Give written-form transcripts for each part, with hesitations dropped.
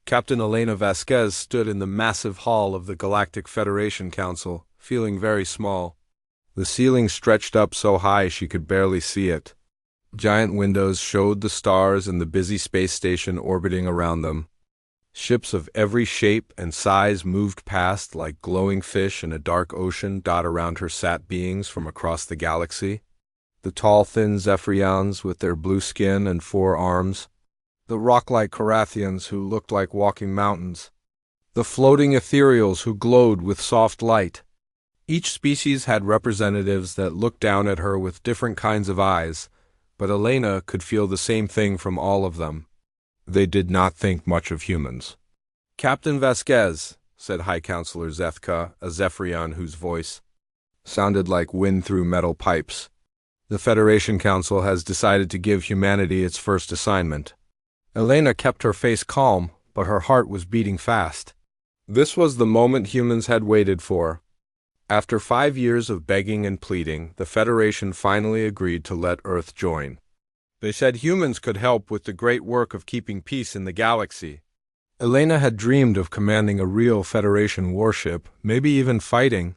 Captain Elena Vasquez stood in the massive hall of the Galactic Federation Council, feeling very small. The ceiling stretched up so high she could barely see it. Giant windows showed the stars and the busy space station orbiting around them. Ships of every shape and size moved past like glowing fish in a dark ocean dot around her sat beings from across the galaxy. The tall, thin Zephyrians with their blue skin and 4 arms. The rock-like Carathians who looked like walking mountains. The floating ethereals who glowed with soft light. Each species had representatives that looked down at her with different kinds of eyes, but Elena could feel the same thing from all of them. They did not think much of humans. "Captain Vasquez," said High Counselor Zethka, a Zephyrian whose voice sounded like wind through metal pipes. "The Federation Council has decided to give humanity its first assignment." Elena kept her face calm, but her heart was beating fast. This was the moment humans had waited for. After 5 years of begging and pleading, the Federation finally agreed to let Earth join. They said humans could help with the great work of keeping peace in the galaxy. Elena had dreamed of commanding a real Federation warship, maybe even fighting.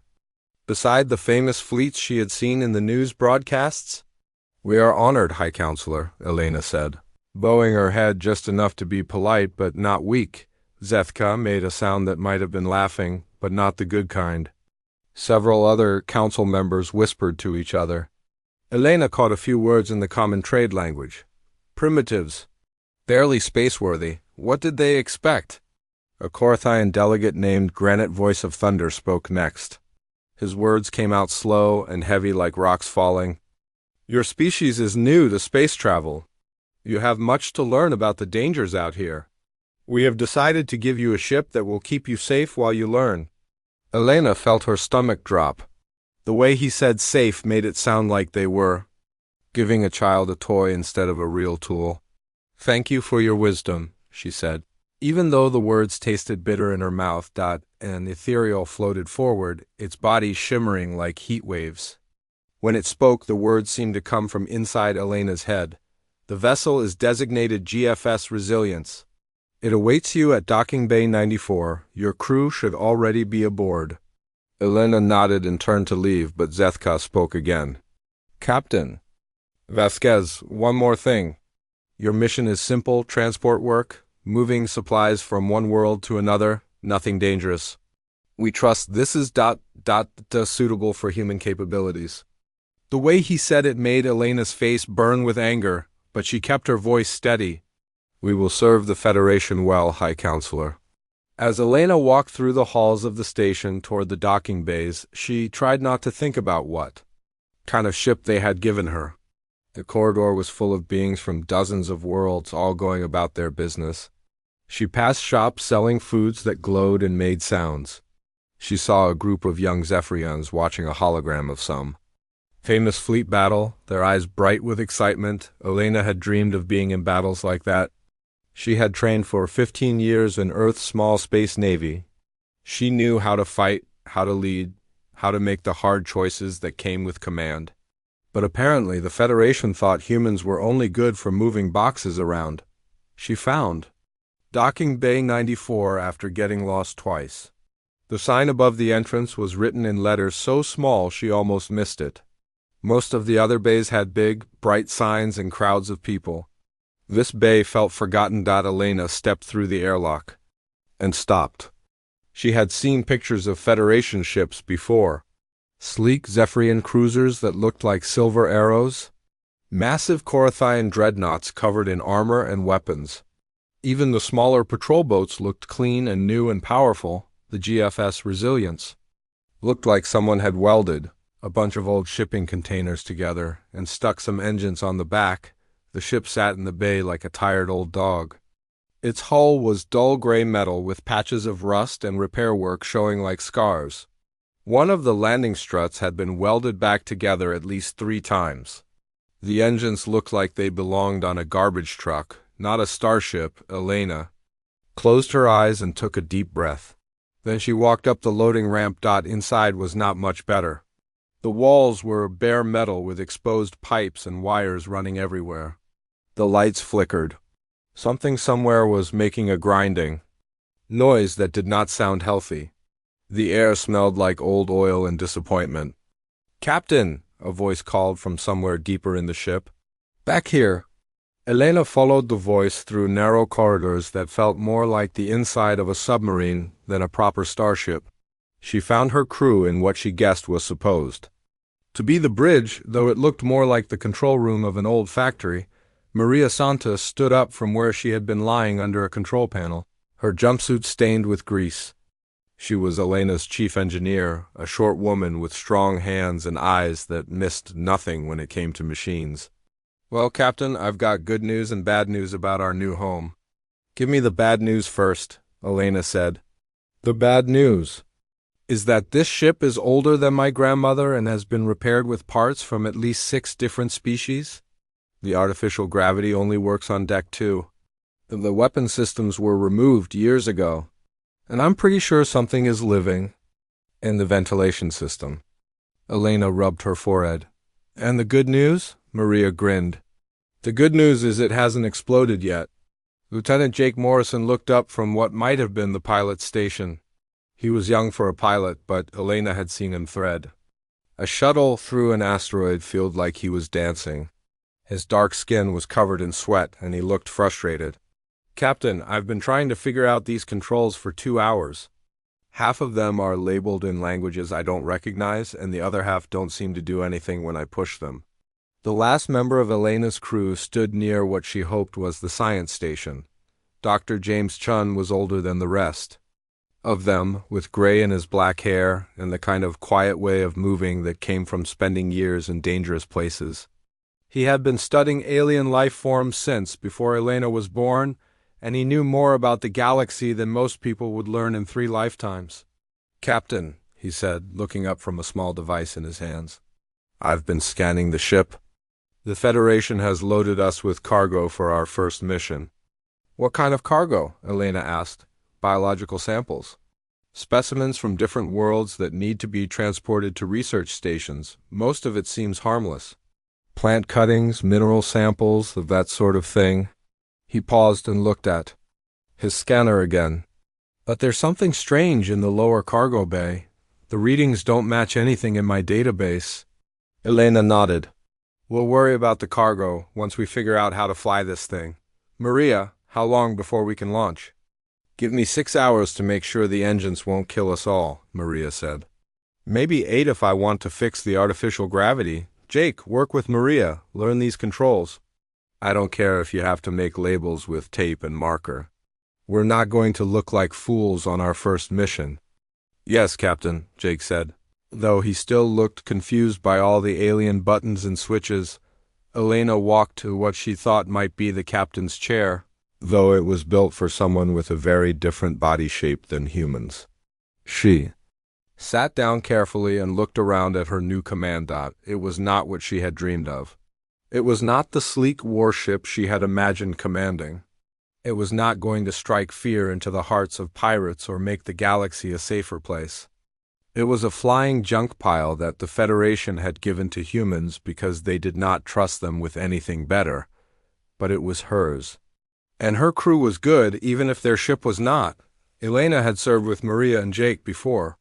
Beside the famous fleets she had seen in the news broadcasts. "We are honored, High Counselor," Elena said, bowing her head just enough to be polite but not weak. Zethka made a sound that might have been laughing, but not the good kind. Several other council members whispered to each other. Elena caught a few words in the common trade language. Primitives. Barely spaceworthy. What did they expect? A Corthian delegate named Granite Voice of Thunder spoke next. His words came out slow and heavy like rocks falling. "Your species is new to space travel. You have much to learn about the dangers out here. We have decided to give you a ship that will keep you safe while you learn." Elena felt her stomach drop. The way he said safe made it sound like they were giving a child a toy instead of a real tool. "Thank you for your wisdom," she said. Even though the words tasted bitter in her mouth, an ethereal floated forward, its body shimmering like heat waves. When it spoke, the words seemed to come from inside Elena's head. "The vessel is designated GFS Resilience. It awaits you at Docking Bay 94. Your crew should already be aboard." Elena nodded and turned to leave, but Zethka spoke again. "Captain Vasquez, one more thing. Your mission is simple transport work, moving supplies from one world to another, nothing dangerous. We trust this is suitable for human capabilities." The way he said it made Elena's face burn with anger, but she kept her voice steady. "We will serve the Federation well, High Counselor." As Elena walked through the halls of the station toward the docking bays, she tried not to think about what kind of ship they had given her. The corridor was full of beings from dozens of worlds, all going about their business. She passed shops selling foods that glowed and made sounds. She saw a group of young Zephyrians watching a hologram of some famous fleet battle, their eyes bright with excitement. Elena had dreamed of being in battles like that. She had trained for 15 years in Earth's small space navy. She knew how to fight, how to lead, how to make the hard choices that came with command. But apparently the Federation thought humans were only good for moving boxes around. She found Docking Bay 94 after getting lost twice. The sign above the entrance was written in letters so small she almost missed it. Most of the other bays had big, bright signs and crowds of people. This bay felt forgotten. Elena stepped through the airlock and stopped. She had seen pictures of Federation ships before. Sleek Zephyrian cruisers that looked like silver arrows. Massive Corothian dreadnoughts covered in armor and weapons. Even the smaller patrol boats looked clean and new and powerful. The GFS Resilience looked like someone had welded a bunch of old shipping containers together and stuck some engines on the back. The ship sat in the bay like a tired old dog. Its hull was dull gray metal with patches of rust and repair work showing like scars. One of the landing struts had been welded back together at least 3 times. The engines looked like they belonged on a garbage truck, not a starship. Elena closed her eyes and took a deep breath. Then she walked up the loading ramp. Inside was not much better. The walls were bare metal with exposed pipes and wires running everywhere. The lights flickered. Something somewhere was making a grinding. noise that did not sound healthy. The air smelled like old oil and disappointment. "Captain," a voice called from somewhere deeper in the ship. "Back here." Elena followed the voice through narrow corridors that felt more like the inside of a submarine than a proper starship. She found her crew in what she guessed was supposed to be the bridge, though it looked more like the control room of an old factory. Maria Santos stood up from where she had been lying under a control panel, her jumpsuit stained with grease. She was Elena's chief engineer, a short woman with strong hands and eyes that missed nothing when it came to machines. "Well, Captain, I've got good news and bad news about our new home." "Give me the bad news first," Elena said. "The bad news is that this ship is older than my grandmother and has been repaired with parts from at least 6 different species. The artificial gravity only works on deck 2. The weapon systems were removed years ago, and I'm pretty sure something is living in the ventilation system." Elena rubbed her forehead. "And the good news?" Maria grinned. "The good news is it hasn't exploded yet." Lieutenant Jake Morrison looked up from what might have been the pilot's station. He was young for a pilot, but Elena had seen him thread a shuttle through an asteroid field like he was dancing. His dark skin was covered in sweat, and he looked frustrated. "Captain, I've been trying to figure out these controls for 2 hours. Half of them are labeled in languages I don't recognize, and the other half don't seem to do anything when I push them." The last member of Elena's crew stood near what she hoped was the science station. Dr. James Chun was older than the rest of them, with gray in his black hair and the kind of quiet way of moving that came from spending years in dangerous places. He had been studying alien life forms since before Elena was born, and he knew more about the galaxy than most people would learn in 3 lifetimes. "Captain," he said, looking up from a small device in his hands, "I've been scanning the ship. The Federation has loaded us with cargo for our first mission." "What kind of cargo?" Elena asked. "Biological samples. Specimens from different worlds that need to be transported to research stations. Most of it seems harmless. Plant cuttings, mineral samples, of that sort of thing." He paused and looked at his scanner again. "But there's something strange in the lower cargo bay. The readings don't match anything in my database." Elena nodded. "We'll worry about the cargo once we figure out how to fly this thing. Maria, how long before we can launch?" "Give me 6 hours to make sure the engines won't kill us all," Maria said. "Maybe 8 if I want to fix the artificial gravity. Jake, work with Maria. Learn these controls." "I don't care if you have to make labels with tape and marker. We're not going to look like fools on our first mission." "Yes, Captain," Jake said. Though he still looked confused by all the alien buttons and switches, Elena walked to what she thought might be the captain's chair, though it was built for someone with a very different body shape than humans. She sat down carefully and looked around at her new command dot. It was not what she had dreamed of. It was not the sleek warship she had imagined commanding. It was not going to strike fear into the hearts of pirates or make the galaxy a safer place. It was a flying junk pile that the Federation had given to humans because they did not trust them with anything better, but it was hers. And her crew was good, even if their ship was not. Elena had served with Maria and Jake before.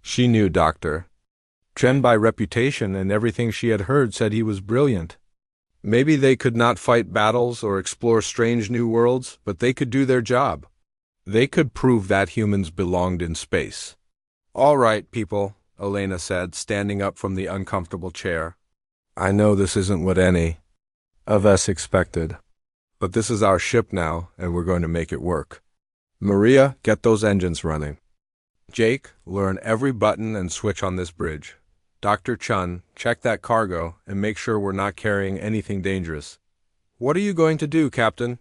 She knew Dr. Chen by reputation, and everything she had heard said he was brilliant. Maybe they could not fight battles or explore strange new worlds, but they could do their job. They could prove that humans belonged in space. "All right, people," Elena said, standing up from the uncomfortable chair. "I know this isn't what any of us expected, but this is our ship now, and we're going to make it work. Maria, get those engines running. Jake, learn every button and switch on this bridge. Dr. Chun, check that cargo and make sure we're not carrying anything dangerous." "What are you going to do, Captain?"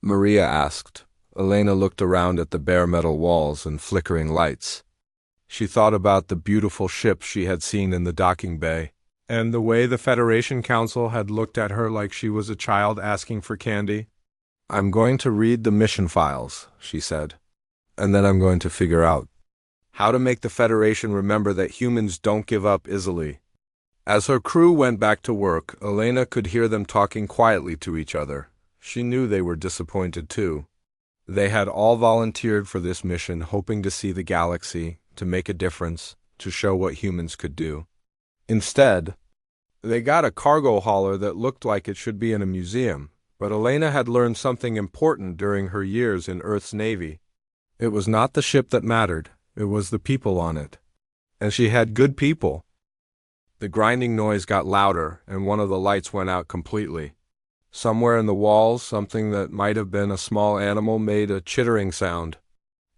Maria asked. Elena looked around at the bare metal walls and flickering lights. She thought about the beautiful ship she had seen in the docking bay, and the way the Federation Council had looked at her like she was a child asking for candy. "I'm going to read the mission files," she said, "and then I'm going to figure out how to make the Federation remember that humans don't give up easily." As her crew went back to work, Elena could hear them talking quietly to each other. She knew they were disappointed too. They had all volunteered for this mission, hoping to see the galaxy, to make a difference, to show what humans could do. Instead, they got a cargo hauler that looked like it should be in a museum, but Elena had learned something important during her years in Earth's Navy. It was not the ship that mattered, it was the people on it. And she had good people. The grinding noise got louder, and one of the lights went out completely. Somewhere in the walls, something that might have been a small animal made a chittering sound.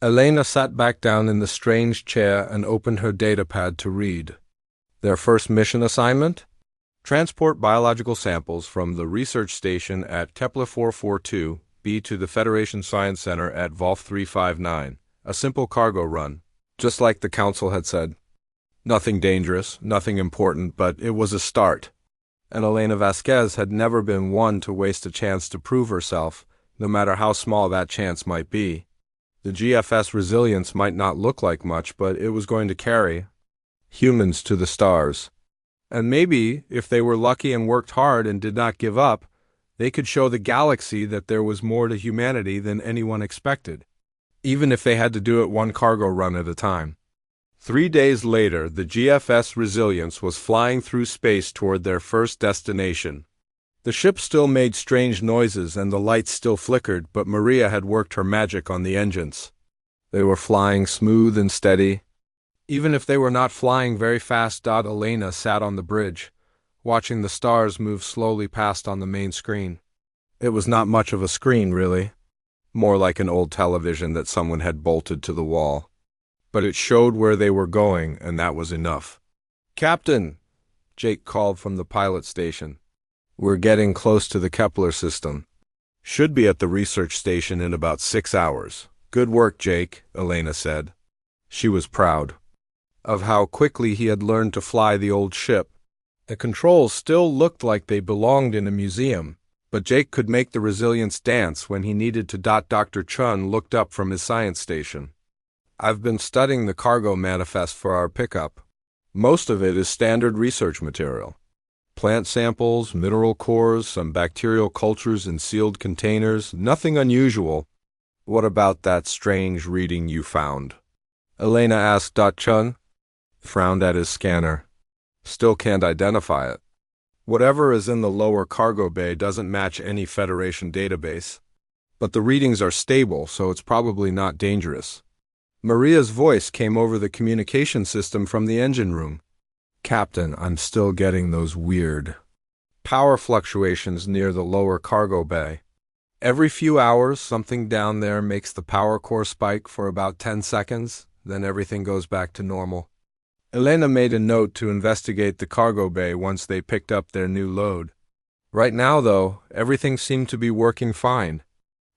Elena sat back down in the strange chair and opened her datapad to read. Their first mission assignment? Transport biological samples from the research station at Kepler 442b to the Federation Science Center at Volf 359. A simple cargo run, just like the Council had said. Nothing dangerous, nothing important, but it was a start. And Elena Vasquez had never been one to waste a chance to prove herself, no matter how small that chance might be. The GFS resilience might not look like much, but it was going to carry humans to the stars. And maybe, if they were lucky and worked hard and did not give up, they could show the galaxy that there was more to humanity than anyone expected, even if they had to do it one cargo run at a time. 3 days later, the GFS Resilience was flying through space toward their first destination. The ship still made strange noises and the lights still flickered, but Maria had worked her magic on the engines. They were flying smooth and steady. Even if they were not flying very fast, Elena sat on the bridge, watching the stars move slowly past on the main screen. It was not much of a screen, really. More like an old television that someone had bolted to the wall. But it showed where they were going, and that was enough. "Captain," Jake called from the pilot station. "We're getting close to the Kepler system. Should be at the research station in about 6 hours. Good work, Jake," Elena said. She was proud of how quickly he had learned to fly the old ship. The controls still looked like they belonged in a museum, but Jake could make the Resilience dance when he needed to. Dr. Chun looked up from his science station. "I've been studying the cargo manifest for our pickup. Most of it is standard research material. Plant samples, mineral cores, some bacterial cultures in sealed containers, nothing unusual." "What about that strange reading you found?" Elena asked. Chun frowned at his scanner. "Still can't identify it. Whatever is in the lower cargo bay doesn't match any Federation database. But the readings are stable, so it's probably not dangerous." Maria's voice came over the communication system from the engine room. "Captain, I'm still getting those weird power fluctuations near the lower cargo bay. Every few hours, something down there makes the power core spike for about 10 seconds, then everything goes back to normal." Elena made a note to investigate the cargo bay once they picked up their new load. Right now, though, everything seemed to be working fine.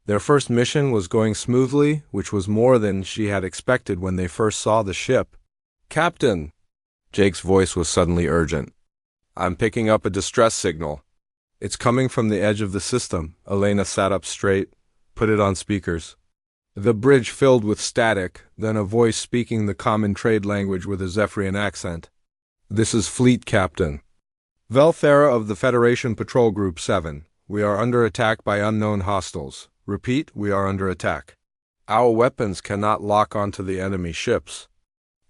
Their first mission was going smoothly, which was more than she had expected when they first saw the ship. "Captain!" Jake's voice was suddenly urgent. "I'm picking up a distress signal. It's coming from the edge of the system." Elena sat up straight, put it on speakers. The bridge filled with static, then a voice speaking the common trade language with a Zephyrian accent. "This is Fleet Captain Velthera of the Federation Patrol Group 7. We are under attack by unknown hostiles. Repeat, we are under attack. Our weapons cannot lock onto the enemy ships.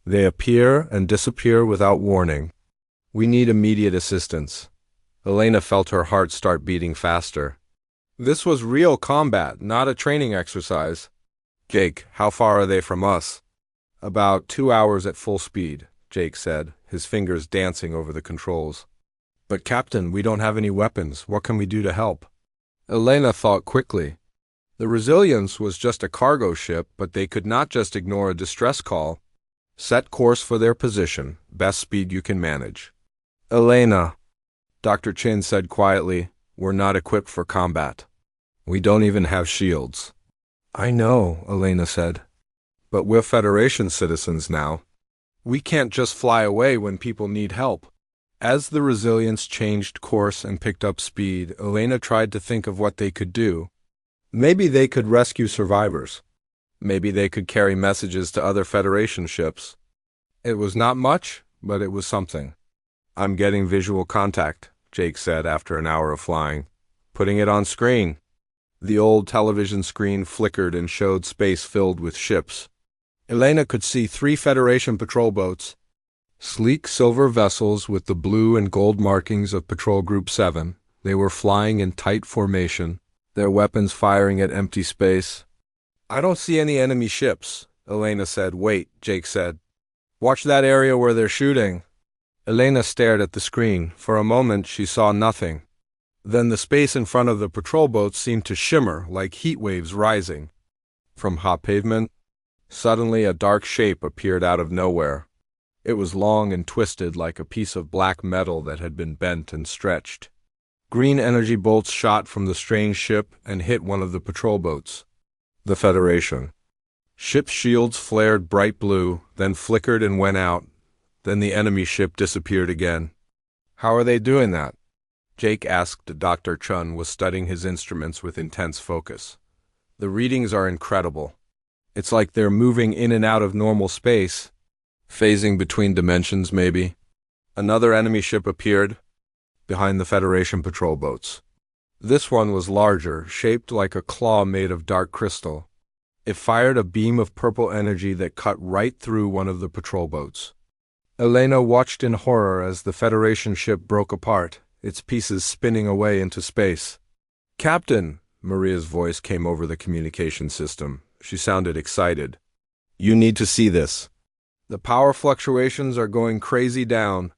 They appear and disappear without warning. We need immediate assistance." Elena felt her heart start beating faster. This was real combat, not a training exercise. "Jake, how far are they from us?" "About 2 hours at full speed," Jake said, his fingers dancing over the controls. "But Captain, we don't have any weapons. What can we do to help?" Elena thought quickly. The Resilience was just a cargo ship, but they could not just ignore a distress call. "Set course for their position. Best speed you can manage." "Elena," Dr. Chin said quietly, "we're not equipped for combat. We don't even have shields." "I know," Elena said. "But we're Federation citizens now. We can't just fly away when people need help." As the Resilience changed course and picked up speed, Elena tried to think of what they could do. Maybe they could rescue survivors. Maybe they could carry messages to other Federation ships. It was not much, but it was something. "I'm getting visual contact," Jake said after an hour of flying. "Putting it on screen." The old television screen flickered and showed space filled with ships. Elena could see 3 Federation patrol boats, sleek silver vessels with the blue and gold markings of Patrol Group 7. They were flying in tight formation, their weapons firing at empty space. "I don't see any enemy ships," Elena said. "Wait," Jake said. "Watch that area where they're shooting." Elena stared at the screen. For a moment, she saw nothing. Then the space in front of the patrol boats seemed to shimmer like heat waves rising. From hot pavement, suddenly a dark shape appeared out of nowhere. It was long and twisted like a piece of black metal that had been bent and stretched. Green energy bolts shot from the strange ship and hit one of the patrol boats. The Federation. Ship's shields flared bright blue, then flickered and went out. Then the enemy ship disappeared again. "How are they doing that?" Jake asked. Dr. Chun was studying his instruments with intense focus. "The readings are incredible. It's like they're moving in and out of normal space, phasing between dimensions maybe." Another enemy ship appeared behind the Federation patrol boats. This one was larger, shaped like a claw made of dark crystal. It fired a beam of purple energy that cut right through one of the patrol boats. Elena watched in horror as the Federation ship broke apart, its pieces spinning away into space. "Captain!" Maria's voice came over the communication system. She sounded excited. "You need to see this. The power fluctuations are going crazy down.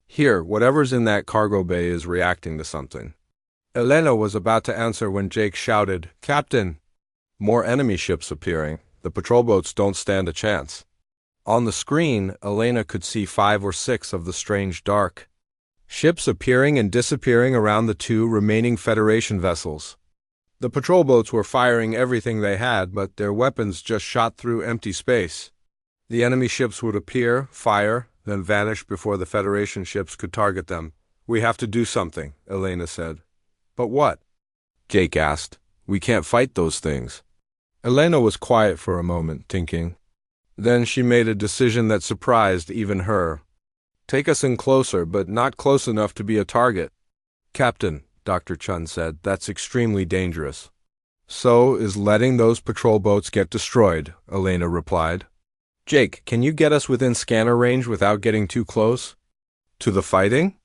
Here, whatever's in that cargo bay is reacting to something." Elena was about to answer when Jake shouted, "Captain! More enemy ships appearing. The patrol boats don't stand a chance." On the screen, Elena could see 5 or 6 of the strange dark ships appearing and disappearing around the 2 remaining Federation vessels. The patrol boats were firing everything they had, but their weapons just shot through empty space. The enemy ships would appear, fire, then vanish before the Federation ships could target them. "We have to do something," Elena said. "But what?" Jake asked. "We can't fight those things." Elena was quiet for a moment, thinking. Then she made a decision that surprised even her. "Take us in closer, but not close enough to be a target." "Captain," Dr. Chun said, "that's extremely dangerous." "So is letting those patrol boats get destroyed," Elena replied. "Jake, can you get us within scanner range without getting too close?" "To the fighting?"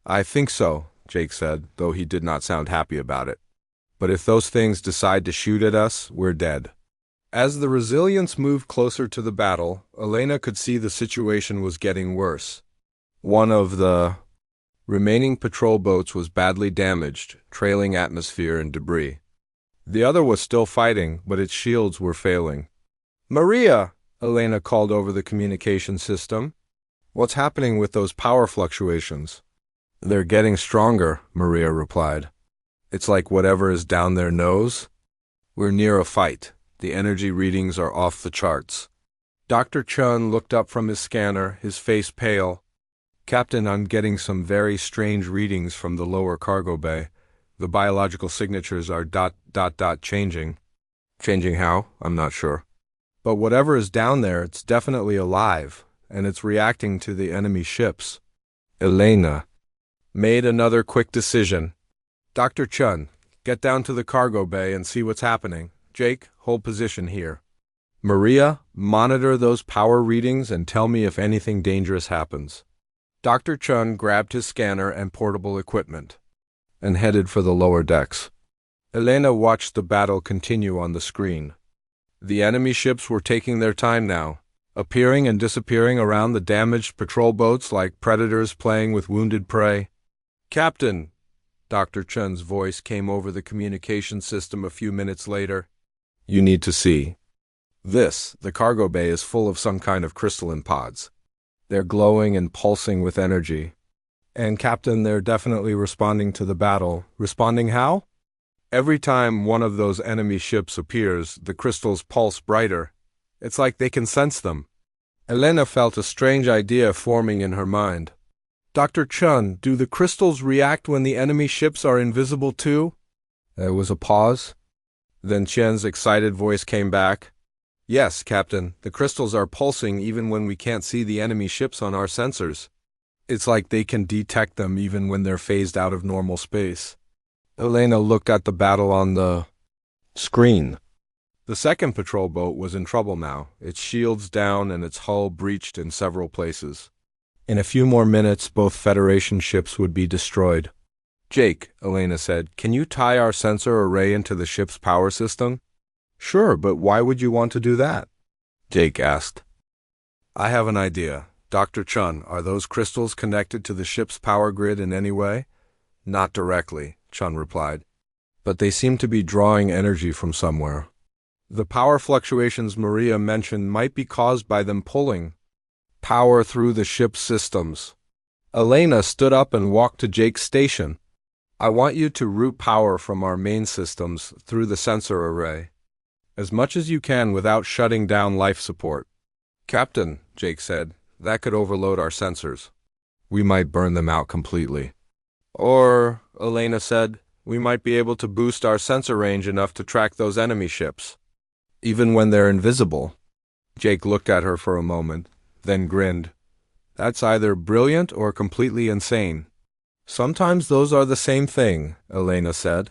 "I think so," Jake said, though he did not sound happy about it. "But if those things decide to shoot at us, we're dead." As the Resilience moved closer to the battle, Elena could see the situation was getting worse. One of the remaining patrol boats was badly damaged, trailing atmosphere and debris. The other was still fighting, but its shields were failing. "Maria!" Elena called over the communication system. "What's happening with those power fluctuations?" "They're getting stronger," Maria replied. "It's like whatever is down there knows. We're near a fight. The energy readings are off the charts." Dr. Chun looked up from his scanner, his face pale. "Captain, I'm getting some very strange readings from the lower cargo bay. The biological signatures are ... changing." "Changing how? I'm not sure." "But whatever is down there, it's definitely alive, and it's reacting to the enemy ships." Elena made another quick decision. "Dr. Chun, get down to the cargo bay and see what's happening. Jake, hold position here. Maria, monitor those power readings and tell me if anything dangerous happens." Dr. Chun grabbed his scanner and portable equipment and headed for the lower decks. Elena watched the battle continue on the screen. The enemy ships were taking their time now, appearing and disappearing around the damaged patrol boats like predators playing with wounded prey. "Captain!" Dr. Chun's voice came over the communication system a few minutes later. "You need to see this. The cargo bay is full of some kind of crystalline pods. They're glowing and pulsing with energy. And, Captain, they're definitely responding to the battle." "Responding how?" "Every time one of those enemy ships appears, the crystals pulse brighter. It's like they can sense them." Elena felt a strange idea forming in her mind. "Dr. Chun, do the crystals react when the enemy ships are invisible too?" There was a pause. Then Chen's excited voice came back. "Yes, Captain, the crystals are pulsing even when we can't see the enemy ships on our sensors. It's like they can detect them even when they're phased out of normal space." Elena looked at the battle on the Screen. The second patrol boat was in trouble now, its shields down and its hull breached in several places. In a few more minutes, both Federation ships would be destroyed. Jake, Elena said, can you tie our sensor array into the ship's power system? Sure, but why would you want to do that? Jake asked. I have an idea. Dr. Chun, are those crystals connected to the ship's power grid in any way? Not directly, Chun replied. But they seem to be drawing energy from somewhere. The power fluctuations Maria mentioned might be caused by them pulling power through the ship's systems. Elena stood up and walked to Jake's station. I want you to route power from our main systems through the sensor array, as much as you can without shutting down life support. Captain, Jake said, that could overload our sensors. We might burn them out completely. Or, Elena said, we might be able to boost our sensor range enough to track those enemy ships, even when they're invisible. Jake looked at her for a moment, then grinned. That's either brilliant or completely insane. Sometimes those are the same thing, Elena said.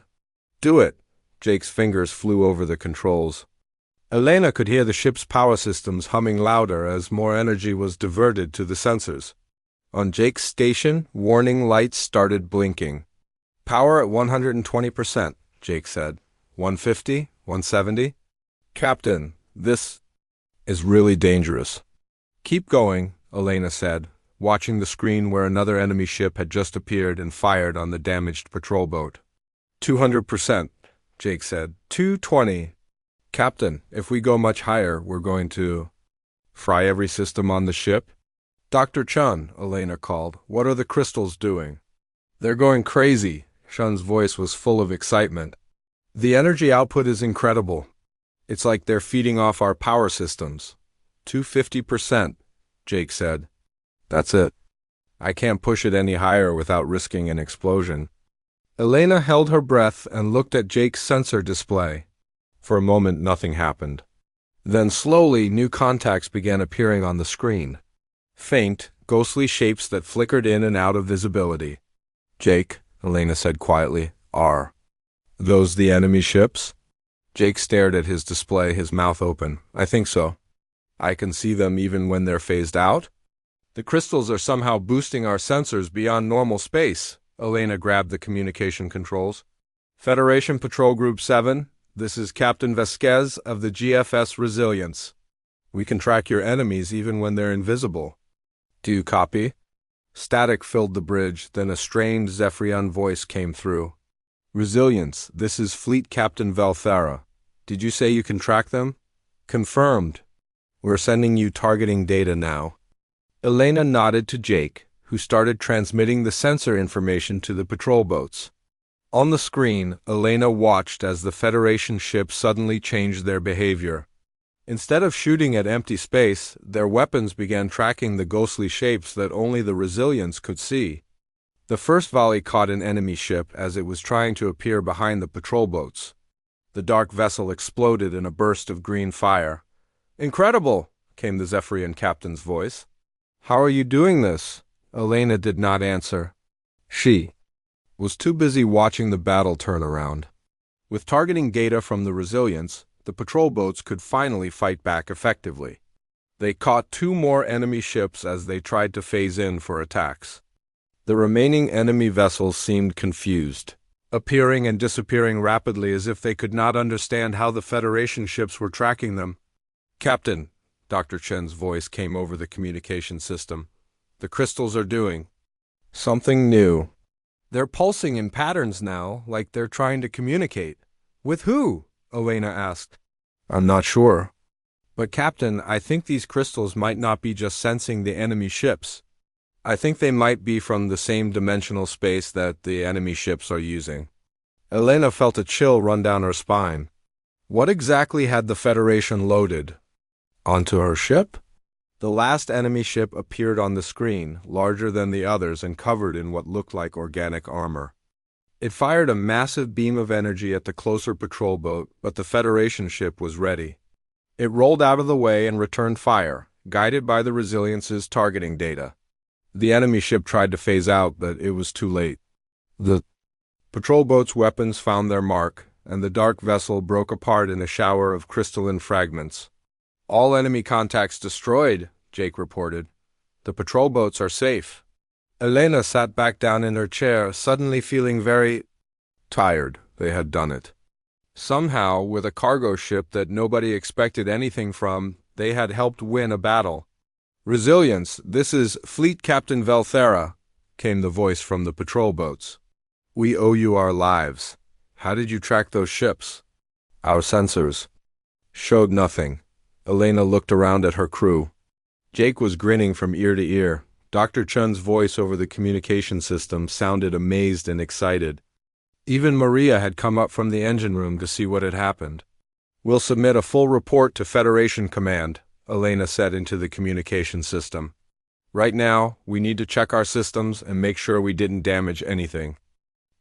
Do it. Jake's fingers flew over the controls. Elena could hear the ship's power systems humming louder as more energy was diverted to the sensors. On Jake's station, warning lights started blinking. Power at 120%, Jake said. 150? 170? Captain, this is really dangerous. Keep going, Elena said, watching the screen where another enemy ship had just appeared and fired on the damaged patrol boat. 200%, Jake said. 220. Captain, if we go much higher, we're going to fry every system on the ship? Dr. Chun, Elena called, what are the crystals doing? They're going crazy. Chun's voice was full of excitement. The energy output is incredible. It's like they're feeding off our power systems. 250%, Jake said. That's it. I can't push it any higher without risking an explosion. Elena held her breath and looked at Jake's sensor display. For a moment, nothing happened. Then slowly, new contacts began appearing on the screen. Faint, ghostly shapes that flickered in and out of visibility. Jake, Elena said quietly, are those the enemy ships? Jake stared at his display, his mouth open. I think so. I can see them even when they're phased out? The crystals are somehow boosting our sensors beyond normal space. Elena grabbed the communication controls. Federation Patrol Group 7, this is Captain Vasquez of the GFS Resilience. We can track your enemies even when they're invisible. Do you copy? Static filled the bridge, then a strained Zephyrian voice came through. Resilience, this is Fleet Captain Valthera. Did you say you can track them? Confirmed. We're sending you targeting data now. Elena nodded to Jake, who started transmitting the sensor information to the patrol boats. On the screen, Elena watched as the Federation ships suddenly changed their behavior. Instead of shooting at empty space, their weapons began tracking the ghostly shapes that only the Resilience could see. The first volley caught an enemy ship as it was trying to appear behind the patrol boats. The dark vessel exploded in a burst of green fire. Incredible, came the Zephyrian captain's voice. How are you doing this? Elena did not answer. She was too busy watching the battle turn around. With targeting data from the Resilience, the patrol boats could finally fight back effectively. They caught 2 more enemy ships as they tried to phase in for attacks. The remaining enemy vessels seemed confused, appearing and disappearing rapidly as if they could not understand how the Federation ships were tracking them. Captain, Dr. Chen's voice came over the communication system. The crystals are doing something new. They're pulsing in patterns now, like they're trying to communicate. With who? Elena asked. I'm not sure. But Captain, I think these crystals might not be just sensing the enemy ships. I think they might be from the same dimensional space that the enemy ships are using. Elena felt a chill run down her spine. What exactly had the Federation loaded? Onto her ship? The last enemy ship appeared on the screen, larger than the others and covered in what looked like organic armor. It fired a massive beam of energy at the closer patrol boat, but the Federation ship was ready. It rolled out of the way and returned fire, guided by the Resilience's targeting data. The enemy ship tried to phase out, but it was too late. The patrol boat's weapons found their mark, and the dark vessel broke apart in a shower of crystalline fragments. "All enemy contacts destroyed," Jake reported. "The patrol boats are safe." Elena sat back down in her chair, suddenly feeling very tired. They had done it. Somehow, with a cargo ship that nobody expected anything from, they had helped win a battle. "Resilience, this is Fleet Captain Velthera," came the voice from the patrol boats. "We owe you our lives. How did you track those ships?" "Our sensors showed nothing." Elena looked around at her crew. Jake was grinning from ear to ear. Dr. Chun's voice over the communication system sounded amazed and excited. Even Maria had come up from the engine room to see what had happened. "We'll submit a full report to Federation Command," Elena said into the communication system. "Right now, we need to check our systems and make sure we didn't damage anything."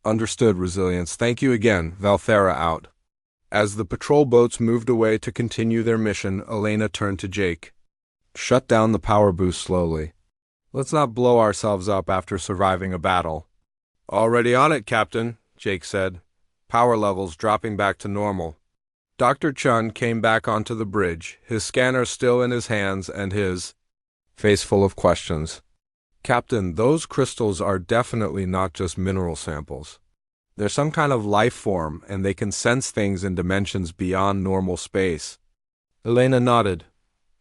"Understood, Resilience. Thank you again. Valthera out." As the patrol boats moved away to continue their mission, Elena turned to Jake. "Shut down the power boost slowly. Let's not blow ourselves up after surviving a battle." "Already on it, Captain," Jake said. "Power levels dropping back to normal." Dr. Chun came back onto the bridge, his scanner still in his hands and his face full of questions. "Captain, those crystals are definitely not just mineral samples. They're some kind of life form, and they can sense things in dimensions beyond normal space." Elena nodded.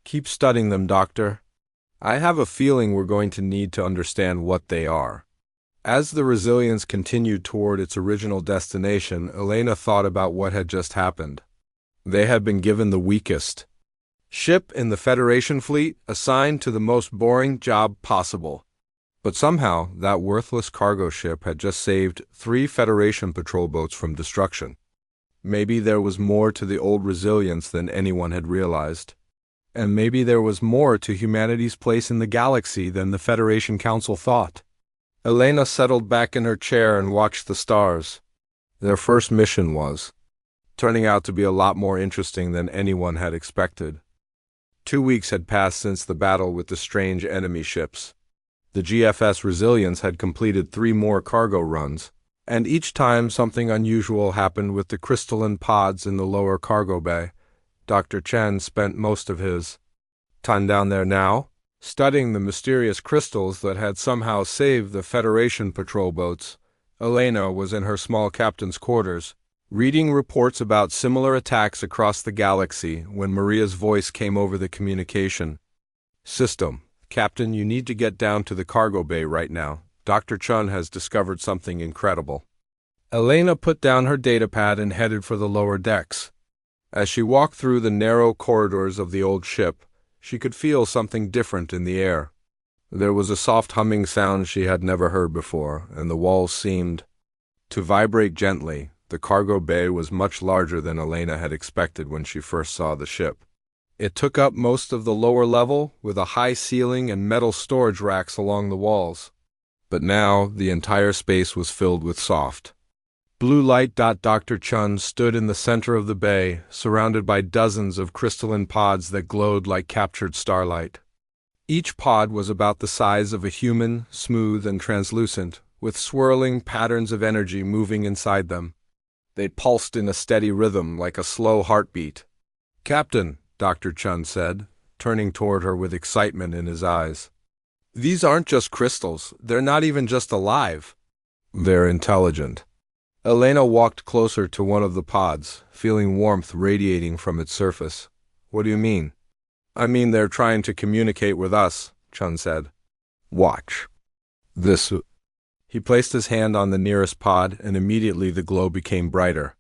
"Keep studying them, Doctor. I have a feeling we're going to need to understand what they are." As the Resilience continued toward its original destination, Elena thought about what had just happened. They had been given the weakest ship in the Federation fleet, assigned to the most boring job possible. But somehow, that worthless cargo ship had just saved 3 Federation patrol boats from destruction. Maybe there was more to the old Resilience than anyone had realized. And maybe there was more to humanity's place in the galaxy than the Federation Council thought. Elena settled back in her chair and watched the stars. Their first mission was turning out to be a lot more interesting than anyone had expected. 2 weeks had passed since the battle with the strange enemy ships. The GFS Resilience had completed 3 more cargo runs, and each time something unusual happened with the crystalline pods in the lower cargo bay. Dr. Chen spent most of his time down there now, studying the mysterious crystals that had somehow saved the Federation patrol boats. Elena was in her small captain's quarters, reading reports about similar attacks across the galaxy when Maria's voice came over the communication system. "Captain, you need to get down to the cargo bay right now. Dr. Chun has discovered something incredible." Elena put down her datapad and headed for the lower decks. As she walked through the narrow corridors of the old ship, she could feel something different in the air. There was a soft humming sound she had never heard before, and the walls seemed to vibrate gently. The cargo bay was much larger than Elena had expected when she first saw the ship. It took up most of the lower level, with a high ceiling and metal storage racks along the walls. But now the entire space was filled with soft blue light. Dr. Chun stood in the center of the bay, surrounded by dozens of crystalline pods that glowed like captured starlight. Each pod was about the size of a human, smooth and translucent, with swirling patterns of energy moving inside them. They pulsed in a steady rhythm like a slow heartbeat. "Captain," Dr. Chun said, turning toward her with excitement in his eyes. "These aren't just crystals. They're not even just alive. They're intelligent." Elena walked closer to one of the pods, feeling warmth radiating from its surface. "What do you mean?" "I mean they're trying to communicate with us," Chun said. "Watch this." He placed his hand on the nearest pod, and immediately the glow became brighter.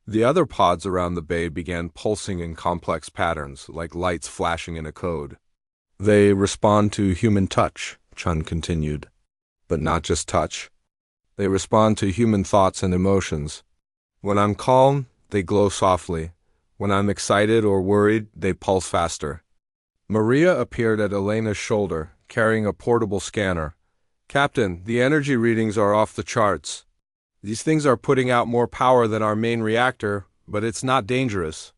The other pods around the bay began pulsing in complex patterns, like lights flashing in a code. "They respond to human touch," Chun continued. "But not just touch. They respond to human thoughts and emotions. When I'm calm, they glow softly. When I'm excited or worried, they pulse faster." Maria appeared at Elena's shoulder, carrying a portable scanner. "Captain, the energy readings are off the charts. These things are putting out more power than our main reactor, but it's not dangerous.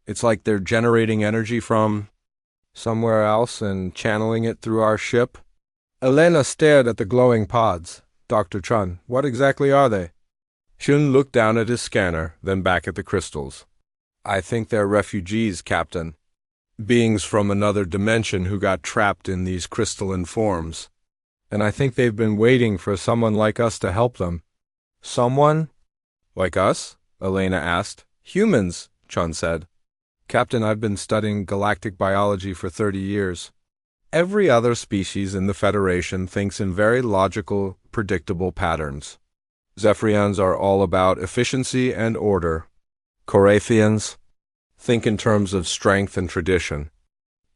It's like they're generating energy from somewhere else and channeling it through our ship." Elena stared at the glowing pods. "Dr. Chun, what exactly are they?" Chun looked down at his scanner, then back at the crystals. I think they're refugees, Captain. Beings from another dimension who got trapped in these crystalline forms. And I think they've been waiting for someone like us to help them. Someone? Like us? Elena asked. Humans, Chun said. Captain, I've been studying galactic biology for 30 years. Every other species in the Federation thinks in very logical, predictable patterns. Zephyrians are all about efficiency and order. Corathians think in terms of strength and tradition.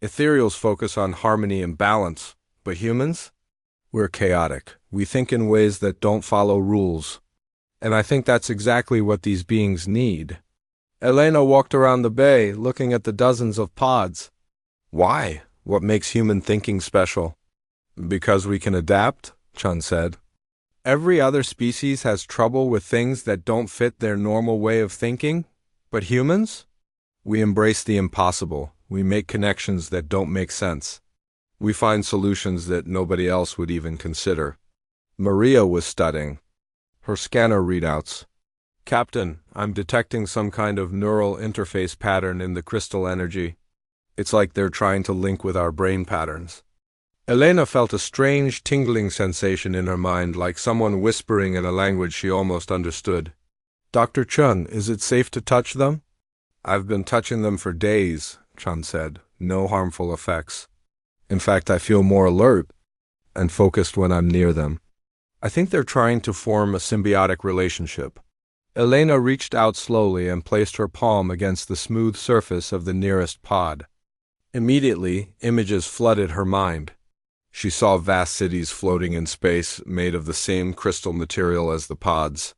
Ethereals focus on harmony and balance. But humans? We're chaotic. We think in ways that don't follow rules. And I think that's exactly what these beings need. Elena walked around the bay, looking at the dozens of pods. Why? What makes human thinking special? Because we can adapt, Chun said. Every other species has trouble with things that don't fit their normal way of thinking. But humans? We embrace the impossible. We make connections that don't make sense. We find solutions that nobody else would even consider. Maria was studying her scanner readouts. Captain, I'm detecting some kind of neural interface pattern in the crystal energy. It's like they're trying to link with our brain patterns. Elena felt a strange tingling sensation in her mind, like someone whispering in a language she almost understood. Dr. Chun, is it safe to touch them? I've been touching them for days, Chun said. No harmful effects. In fact, I feel more alert and focused when I'm near them. I think they're trying to form a symbiotic relationship. Elena reached out slowly and placed her palm against the smooth surface of the nearest pod. Immediately, images flooded her mind. She saw vast cities floating in space, made of the same crystal material as the pods.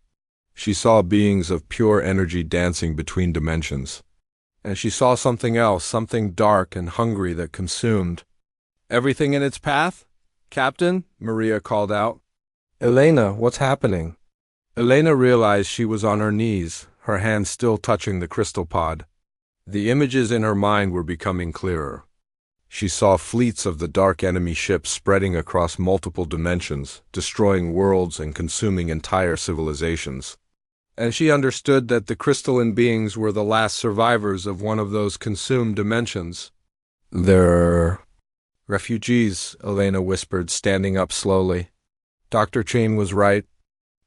She saw beings of pure energy dancing between dimensions. And she saw something else, something dark and hungry that consumed. Everything in its path? Captain? Maria called out. Elena, what's happening? Elena realized she was on her knees, her hands still touching the crystal pod. The images in her mind were becoming clearer. She saw fleets of the dark enemy ships spreading across multiple dimensions, destroying worlds and consuming entire civilizations. And she understood that the crystalline beings were the last survivors of one of those consumed dimensions. They're refugees, Elena whispered, standing up slowly. Dr. Chain was right.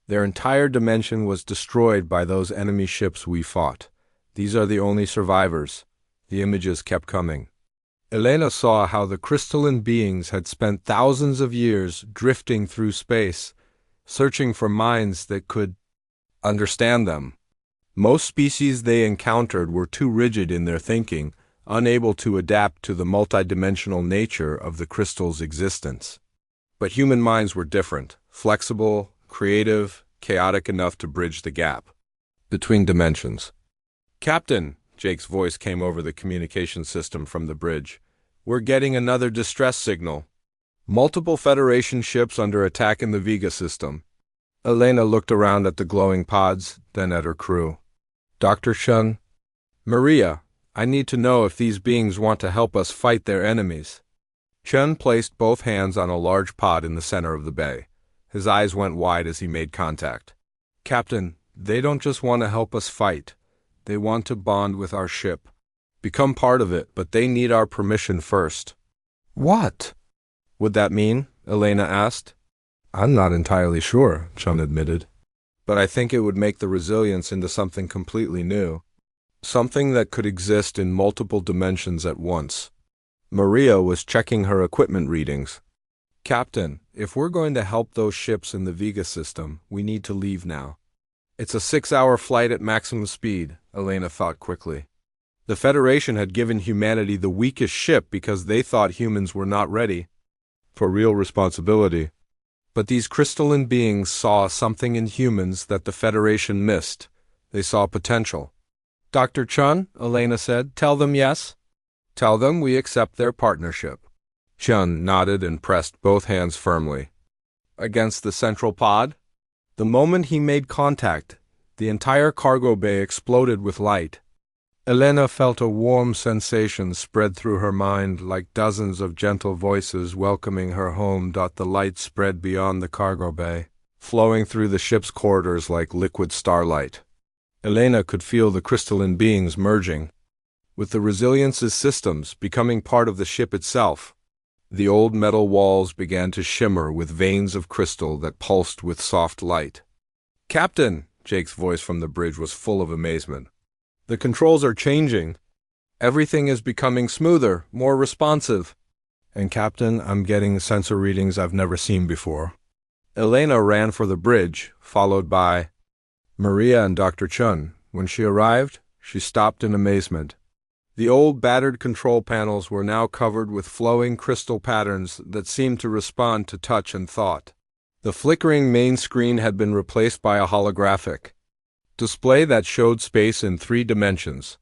Their entire dimension was destroyed by those enemy ships we fought. These are the only survivors. The images kept coming. Elena saw how the crystalline beings had spent thousands of years drifting through space, searching for minds that could understand them. Most species they encountered were too rigid in their thinking, unable to adapt to the multidimensional nature of the crystal's existence. But human minds were different, flexible, creative, chaotic enough to bridge the gap between dimensions. Captain, Jake's voice came over the communication system from the bridge. We're getting another distress signal. Multiple Federation ships under attack in the Vega system. Elena looked around at the glowing pods, then at her crew. Dr. Shun? Maria, I need to know if these beings want to help us fight their enemies. Chun placed both hands on a large pod in the center of the bay. His eyes went wide as he made contact. Captain, they don't just want to help us fight. They want to bond with our ship. Become part of it, but they need our permission first. What would that mean? Elena asked. I'm not entirely sure, Chun admitted. But I think it would make the resilience into something completely new. Something that could exist in multiple dimensions at once. Maria was checking her equipment readings. Captain, if we're going to help those ships in the Vega system, we need to leave now. It's a 6-hour flight at maximum speed, Elena thought quickly. The Federation had given humanity the weakest ship because they thought humans were not ready for real responsibility. But these crystalline beings saw something in humans that the Federation missed. They saw potential. Dr. Chun, Elena said, tell them yes. Tell them we accept their partnership. Chun nodded and pressed both hands firmly against the central pod. The moment he made contact, the entire cargo bay exploded with light. Elena felt a warm sensation spread through her mind, like dozens of gentle voices welcoming her home. The light spread beyond the cargo bay, flowing through the ship's corridors like liquid starlight. Elena could feel the crystalline beings merging, with the Resilience's systems becoming part of the ship itself. The old metal walls began to shimmer with veins of crystal that pulsed with soft light. "Captain!" Jake's voice from the bridge was full of amazement. "The controls are changing. Everything is becoming smoother, more responsive. And Captain, I'm getting sensor readings I've never seen before." Elena ran for the bridge, followed by Maria and Dr. Chun. When she arrived, she stopped in amazement. The old battered control panels were now covered with flowing crystal patterns that seemed to respond to touch and thought. The flickering main screen had been replaced by a holographic display that showed space in 3 dimensions.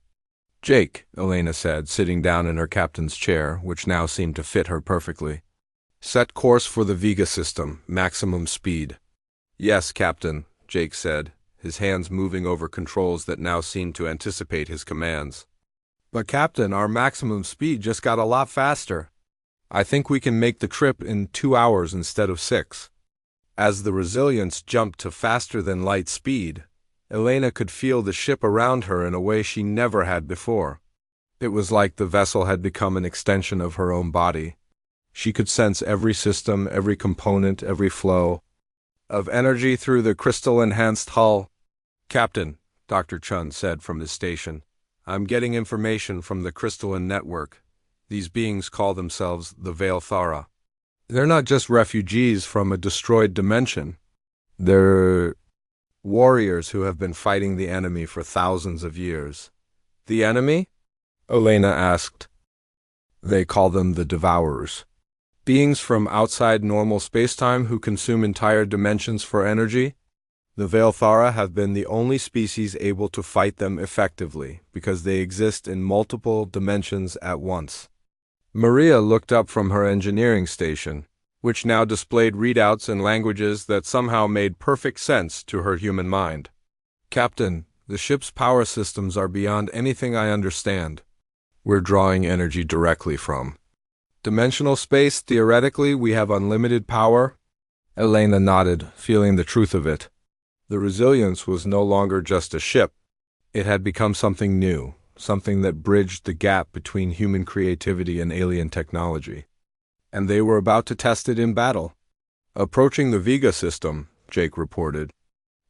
"Jake," Elena said, sitting down in her captain's chair, which now seemed to fit her perfectly. "Set course for the Vega system, maximum speed." "Yes, Captain," Jake said, his hands moving over controls that now seemed to anticipate his commands. "But Captain, our maximum speed just got a lot faster. I think we can make the trip in 2 hours instead of 6. As the Resilience jumped to faster-than-light speed, Elena could feel the ship around her in a way she never had before. It was like the vessel had become an extension of her own body. She could sense every system, every component, every flow of energy through the crystal-enhanced hull. "Captain," Dr. Chun said from his station, "I'm getting information from the crystalline network. These beings call themselves the Veilthara. They're not just refugees from a destroyed dimension. They're warriors who have been fighting the enemy for thousands of years." "The enemy?" Elena asked. "They call them the Devourers. Beings from outside normal spacetime who consume entire dimensions for energy. The Veilthara have been the only species able to fight them effectively because they exist in multiple dimensions at once." Maria looked up from her engineering station, which now displayed readouts in languages that somehow made perfect sense to her human mind. "Captain, the ship's power systems are beyond anything I understand. We're drawing energy directly from dimensional space. Theoretically, we have unlimited power." Elena nodded, feeling the truth of it. The Resilience was no longer just a ship. It had become something new, something that bridged the gap between human creativity and alien technology. And they were about to test it in battle. "Approaching the Vega system," Jake reported.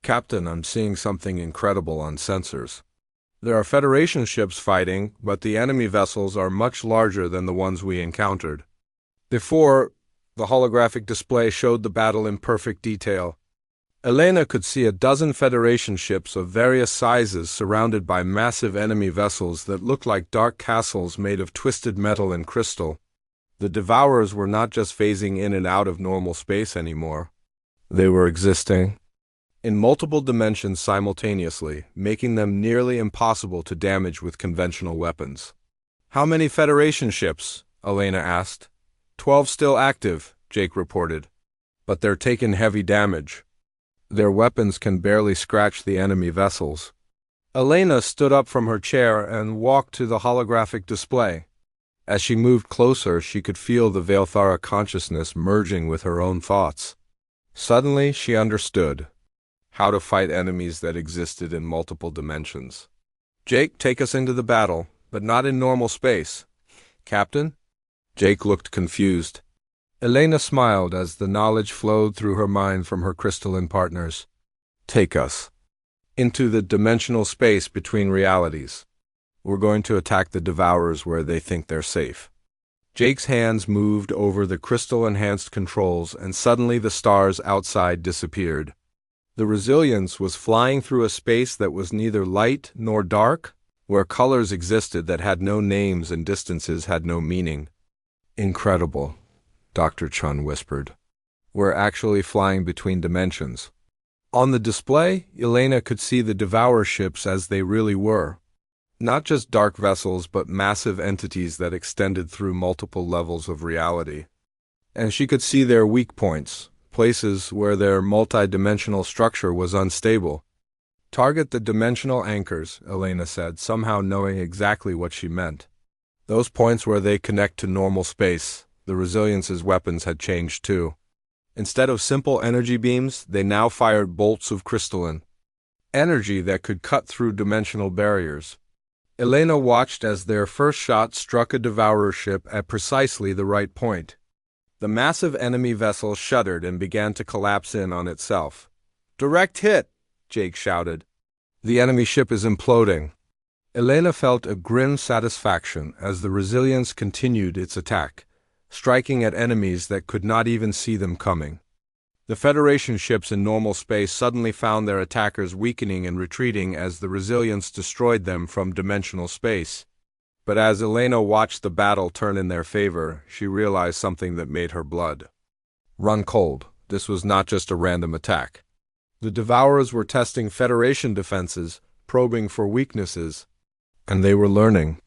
"Captain, I'm seeing something incredible on sensors. There are Federation ships fighting, but the enemy vessels are much larger than the ones we encountered." Before, the holographic display showed the battle in perfect detail. Elena could see a dozen Federation ships of various sizes surrounded by massive enemy vessels that looked like dark castles made of twisted metal and crystal. The Devourers were not just phasing in and out of normal space anymore. They were existing in multiple dimensions simultaneously, making them nearly impossible to damage with conventional weapons. "How many Federation ships?" Elena asked. 12 still active," Jake reported. "But they're taking heavy damage. Their weapons can barely scratch the enemy vessels." Elena stood up from her chair and walked to the holographic display. As she moved closer, she could feel the Veilthara consciousness merging with her own thoughts. Suddenly, she understood how to fight enemies that existed in multiple dimensions. "Jake, take us into the battle, but not in normal space." "Captain?" Jake looked confused. Elena smiled as the knowledge flowed through her mind from her crystalline partners. "Take us into the dimensional space between realities. We're going to attack the Devourers where they think they're safe." Jake's hands moved over the crystal-enhanced controls, and suddenly the stars outside disappeared. The Resilience was flying through a space that was neither light nor dark, where colors existed that had no names and distances had no meaning. "Incredible," Dr. Chun whispered. "We're actually flying between dimensions." On the display, Elena could see the Devourer ships as they really were. Not just dark vessels, but massive entities that extended through multiple levels of reality. And she could see their weak points, places where their multi-dimensional structure was unstable. "Target the dimensional anchors," Elena said, somehow knowing exactly what she meant. "Those points where they connect to normal space." The Resilience's weapons had changed too. Instead of simple energy beams, they now fired bolts of crystalline energy that could cut through dimensional barriers. Elena watched as their first shot struck a devourer ship at precisely the right point. The massive enemy vessel shuddered and began to collapse in on itself. "Direct hit!" Jake shouted. "The enemy ship is imploding." Elena felt a grim satisfaction as the Resilience continued its attack, striking at enemies that could not even see them coming. The Federation ships in normal space suddenly found their attackers weakening and retreating as the Resilience destroyed them from dimensional space. But as Elena watched the battle turn in their favor, she realized something that made her blood run cold. This was not just a random attack. The Devourers were testing Federation defenses, probing for weaknesses, and they were learning.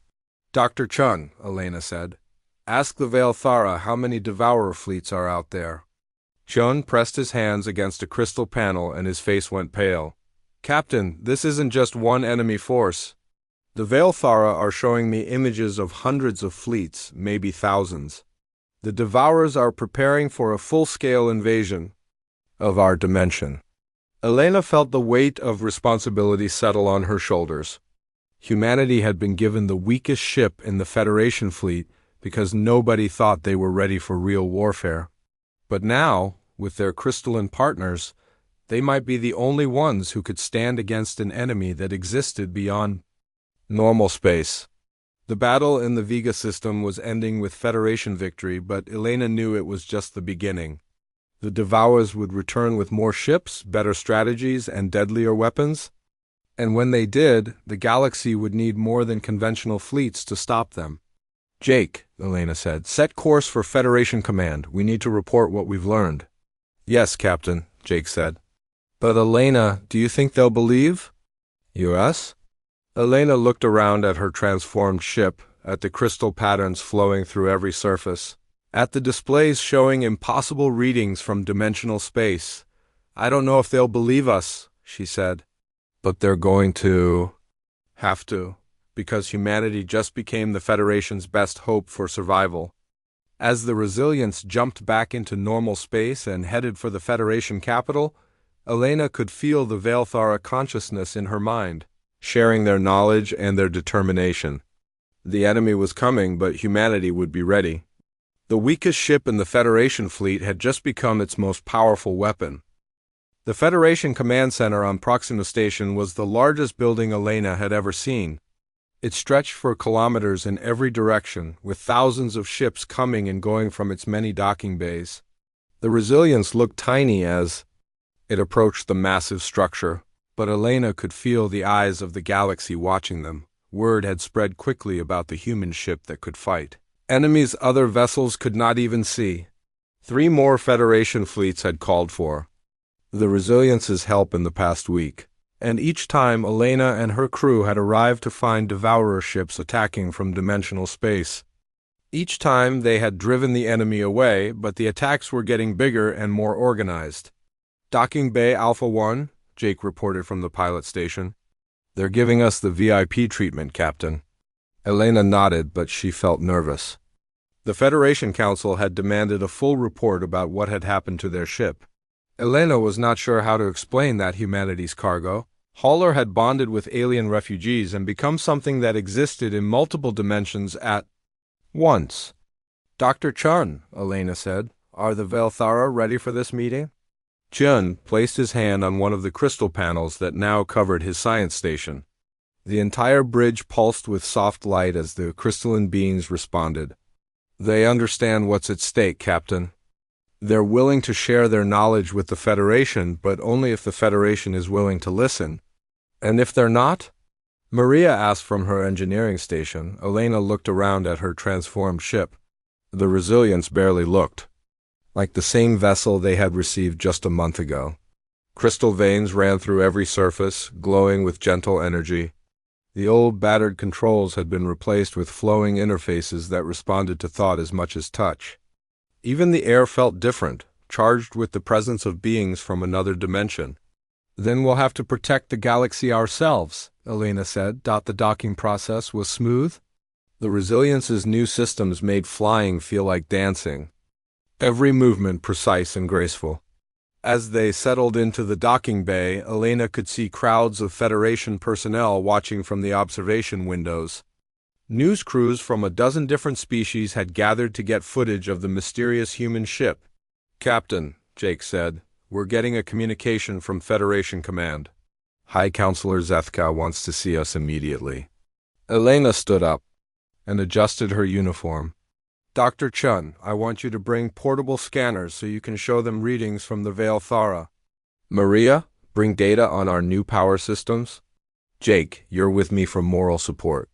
"Dr. Chun," Elena said, "ask the Veil Thara how many Devourer fleets are out there." Chun pressed his hands against a crystal panel and his face went pale. "Captain, this isn't just one enemy force. The Veil Thara are showing me images of hundreds of fleets, maybe thousands. The Devourers are preparing for a full-scale invasion of our dimension." Elena felt the weight of responsibility settle on her shoulders. Humanity had been given the weakest ship in the Federation fleet because nobody thought they were ready for real warfare. But now, with their crystalline partners, they might be the only ones who could stand against an enemy that existed beyond normal space. The battle in the Vega system was ending with Federation victory, but Elena knew it was just the beginning. The Devourers would return with more ships, better strategies, and deadlier weapons. And when they did, the galaxy would need more than conventional fleets to stop them. "Jake," Elena said, "set course for Federation Command. We need to report what we've learned." "Yes, Captain," Jake said. "But Elena, do you think they'll believe?" "US?" Elena looked around at her transformed ship, at the crystal patterns flowing through every surface, at the displays showing impossible readings from dimensional space. "I don't know if they'll believe us," she said. "But they're going to have to, because humanity just became the Federation's best hope for survival." As the Resilience jumped back into normal space and headed for the Federation capital, Elena could feel the Veil Thara consciousness in her mind, sharing their knowledge and their determination. The enemy was coming, but humanity would be ready. The weakest ship in the Federation fleet had just become its most powerful weapon. The Federation Command Center on Proxima Station was the largest building Elena had ever seen. It stretched for kilometers in every direction, with thousands of ships coming and going from its many docking bays. The Resilience looked tiny as it approached the massive structure, but Elena could feel the eyes of the galaxy watching them. Word had spread quickly about the human ship that could fight. Enemies other vessels could not even see. 3 more Federation fleets had called for the Resilience's help in the past week, and each time Elena and her crew had arrived to find Devourer ships attacking from dimensional space. Each time they had driven the enemy away, but the attacks were getting bigger and more organized. "Docking Bay Alpha 1, Jake reported from the pilot station. "They're giving us the VIP treatment, Captain." Elena nodded, but she felt nervous. The Federation Council had demanded a full report about what had happened to their ship. Elena was not sure how to explain that humanity's cargo. Hauler had bonded with alien refugees and become something that existed in multiple dimensions at once. "Dr. Chun," Elena said, "are the Veil Thara ready for this meeting?" Chun placed his hand on one of the crystal panels that now covered his science station. The entire bridge pulsed with soft light as the crystalline beings responded. "They understand what's at stake, Captain. They're willing to share their knowledge with the Federation, but only if the Federation is willing to listen. And if they're not?" Maria asked from her engineering station. Elena looked around at her transformed ship. The Resilience barely looked like the same vessel they had received just a month ago. Crystal veins ran through every surface, glowing with gentle energy. The old battered controls had been replaced with flowing interfaces that responded to thought as much as touch. Even the air felt different, charged with the presence of beings from another dimension. "Then we'll have to protect the galaxy ourselves," Elena said. The docking process was smooth. The Resilience's new systems made flying feel like dancing. every movement precise and graceful. As they settled into the docking bay, Elena could see crowds of Federation personnel watching from the observation windows. News crews from a dozen different species had gathered to get footage of the mysterious human ship. "Captain," Jake said, "we're getting a communication from Federation Command. High Counselor Zethka wants to see us immediately." Elena stood up and adjusted her uniform. "Dr. Chun, I want you to bring portable scanners so you can show them readings from the Veil Thara. Maria, bring data on our new power systems. Jake, you're with me for moral support."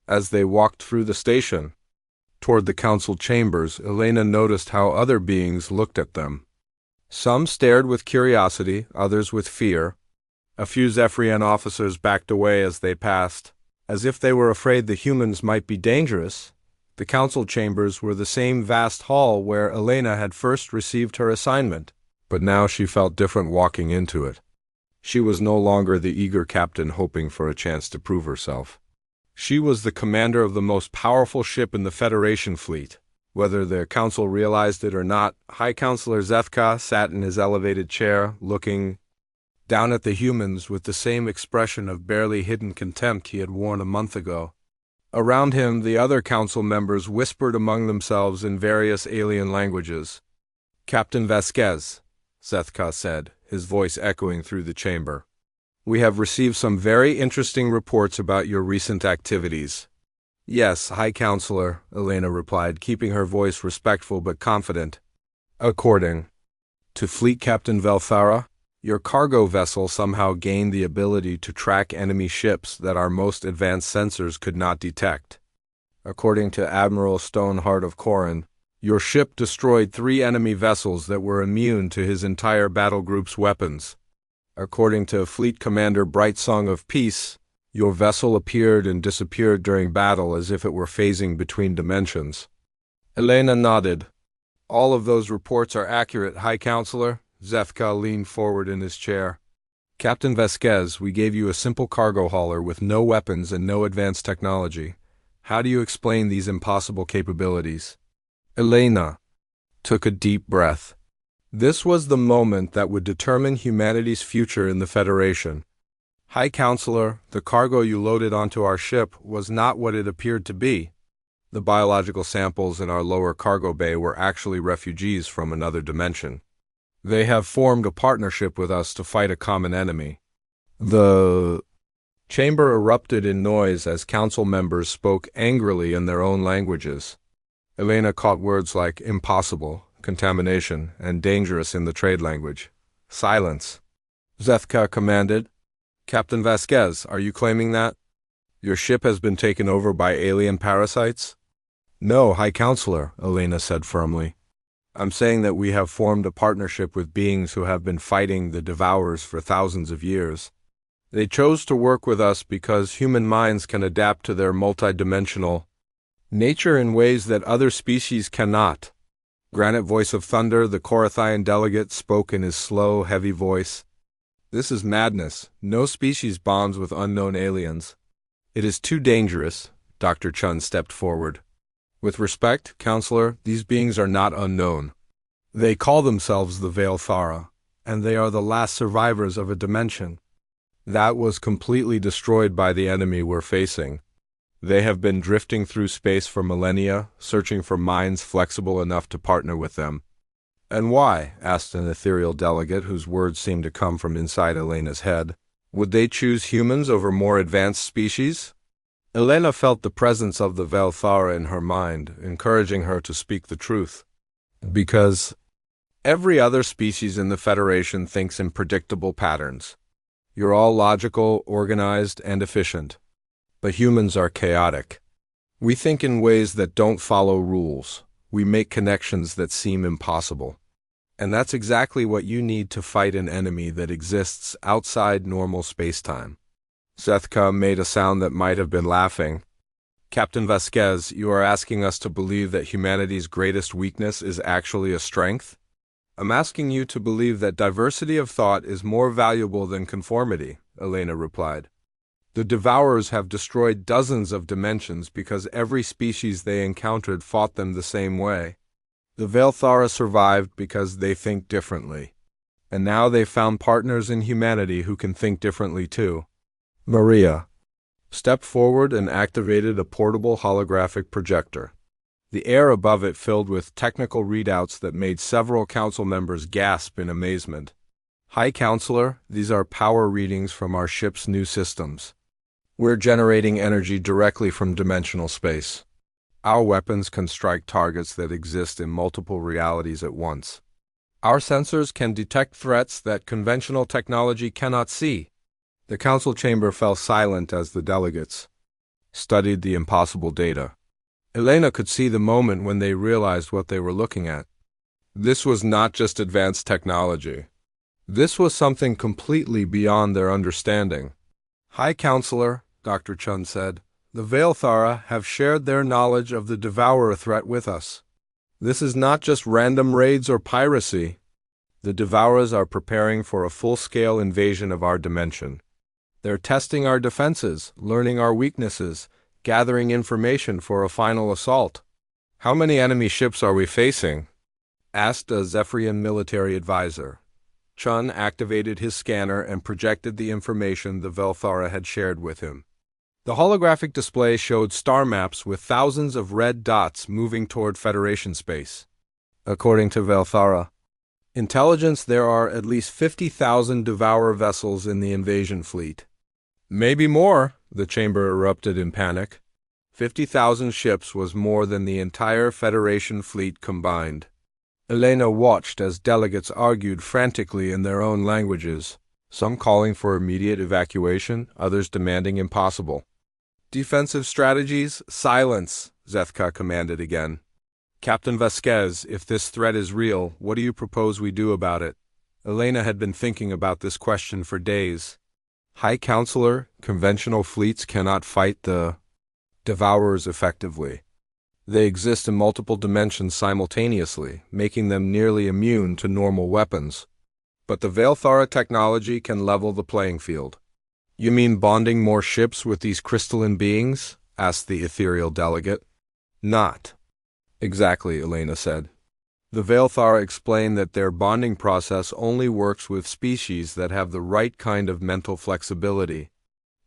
As they walked through the station toward the council chambers, Elena noticed how other beings looked at them. Some stared with curiosity, others with fear. A few Zephyrian officers backed away as they passed, as if they were afraid the humans might be dangerous. The council chambers were the same vast hall where Elena had first received her assignment, but now she felt different walking into it. She was no longer the eager captain hoping for a chance to prove herself. She was the commander of the most powerful ship in the Federation fleet. Whether the council realized it or not, High Counselor Zethka sat in his elevated chair, looking down at the humans with the same expression of barely hidden contempt he had worn a month ago. Around him, the other council members whispered among themselves in various alien languages. "Captain Vasquez," Zethka said, his voice echoing through the chamber. "We have received some very interesting reports about your recent activities." "Yes, High Counselor," Elena replied, keeping her voice respectful but confident. "According to Fleet Captain Velthara, your cargo vessel somehow gained the ability to track enemy ships that our most advanced sensors could not detect. According to Admiral Stoneheart of Corin, your ship destroyed 3 enemy vessels that were immune to his entire battle group's weapons. According to Fleet Commander Brightsong of Peace, your vessel appeared and disappeared during battle as if it were phasing between dimensions." Elena nodded. "All of those reports are accurate, High Counselor." Zethka leaned forward in his chair. "Captain Vasquez, we gave you a simple cargo hauler with no weapons and no advanced technology. How do you explain these impossible capabilities?" Elena took a deep breath. This was the moment that would determine humanity's future in the Federation. "High Counselor, the cargo you loaded onto our ship was not what it appeared to be. The biological samples in our lower cargo bay were actually refugees from another dimension. They have formed a partnership with us to fight a common enemy." The chamber erupted in noise as council members spoke angrily in their own languages. Elena caught words like impossible, contamination, and dangerous in the trade language. "Silence," Zethka commanded. "Captain Vasquez, are you claiming that your ship has been taken over by alien parasites?" "No, High Counselor," Elena said firmly. "I'm saying that we have formed a partnership with beings who have been fighting the Devourers for thousands of years. They chose to work with us because human minds can adapt to their multidimensional nature in ways that other species cannot." Granite Voice of Thunder, the Korathian delegate, spoke in his slow, heavy voice. "This is madness. No species bonds with unknown aliens. It is too dangerous." Dr. Chun stepped forward. "With respect, Counselor, these beings are not unknown. They call themselves the Veil Thara, and they are the last survivors of a dimension that was completely destroyed by the enemy we're facing. They have been drifting through space for millennia, searching for minds flexible enough to partner with them." "And why?" asked an ethereal delegate whose words seemed to come from inside Elena's head. "Would they choose humans over more advanced species?" Elena felt the presence of the Veil Thara in her mind, encouraging her to speak the truth. "Because every other species in the Federation thinks in predictable patterns. You're all logical, organized, and efficient. But humans are chaotic. We think in ways that don't follow rules. We make connections that seem impossible. And that's exactly what you need to fight an enemy that exists outside normal spacetime." Zethka made a sound that might have been laughing. "Captain Vasquez, you are asking us to believe that humanity's greatest weakness is actually a strength? I'm asking you to believe that diversity of thought is more valuable than conformity," Elena replied. "The Devourers have destroyed dozens of dimensions because every species they encountered fought them the same way. The Velthara survived because they think differently. And now they've found partners in humanity who can think differently too. Maria stepped forward and activated a portable holographic projector. The air above it filled with technical readouts that made several council members gasp in amazement. Hi, Counselor, these are power readings from our ship's new systems. We're generating energy directly from dimensional space. Our weapons can strike targets that exist in multiple realities at once. Our sensors can detect threats that conventional technology cannot see. The council chamber fell silent as the delegates studied the impossible data. Elena could see the moment when they realized what they were looking at. This was not just advanced technology. This was something completely beyond their understanding. Hi, Counselor, Dr. Chun said. The Velthara have shared their knowledge of the Devourer threat with us. This is not just random raids or piracy. The Devourers are preparing for a full-scale invasion of our dimension. They're testing our defenses, learning our weaknesses, gathering information for a final assault. How many enemy ships are we facing? Asked a Zephyrian military advisor. Chun activated his scanner and projected the information the Velthara had shared with him. The holographic display showed star maps with thousands of red dots moving toward Federation space. According to Velthara intelligence, there are at least 50,000 Devourer vessels in the invasion fleet. Maybe more, the chamber erupted in panic. 50,000 ships was more than the entire Federation fleet combined. Elena watched as delegates argued frantically in their own languages, some calling for immediate evacuation, others demanding impossible. Defensive strategies, silence, Zethka commanded again. Captain Vasquez, if this threat is real, what do you propose we do about it? Elena had been thinking about this question for days. High Counselor, conventional fleets cannot fight the Devourers effectively. They exist in multiple dimensions simultaneously, making them nearly immune to normal weapons. But the Velthara technology can level the playing field. You mean bonding more ships with these crystalline beings? Asked the ethereal delegate. Not exactly, Elena said. The Velthara explained that their bonding process only works with species that have the right kind of mental flexibility.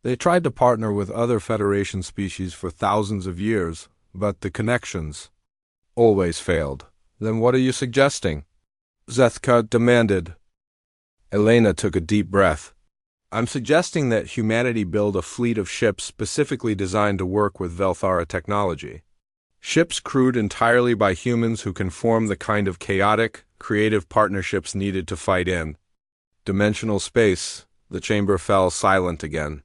They tried to partner with other Federation species for thousands of years, but the connections always failed. Then what are you suggesting? Zethka demanded. Elena took a deep breath. I'm suggesting that humanity build a fleet of ships specifically designed to work with Velthara technology. Ships crewed entirely by humans who can form the kind of chaotic, creative partnerships needed to fight in dimensional space. The chamber fell silent again.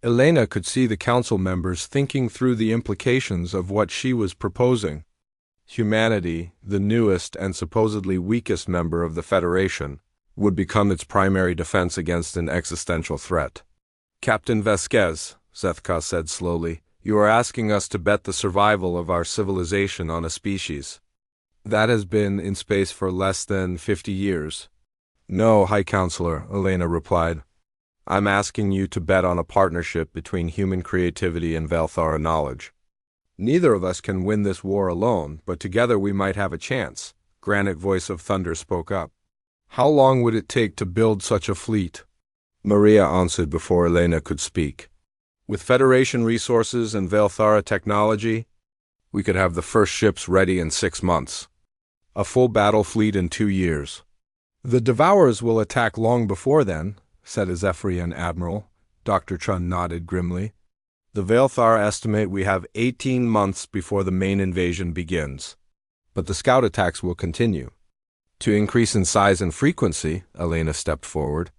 Elena could see the council members thinking through the implications of what she was proposing. Humanity, the newest and supposedly weakest member of the Federation, would become its primary defense against an existential threat. Captain Vasquez, Zethka said slowly, you are asking us to bet the survival of our civilization on a species that has been in space for less than 50 years. No, High Counselor, Elena replied. I'm asking you to bet on a partnership between human creativity and Velthara knowledge. Neither of us can win this war alone, but together we might have a chance, Granite Voice of Thunder spoke up. How long would it take to build such a fleet? Maria answered before Elena could speak. With Federation resources and Velthara technology, we could have the first ships ready in 6 months. A full battle fleet in 2 years. The Devourers will attack long before then, said a Zephyrian admiral. Dr. Chun nodded grimly. The Velthara estimate we have 18 months before the main invasion begins. But the scout attacks will continue. To increase in size and frequency, Elena stepped forward.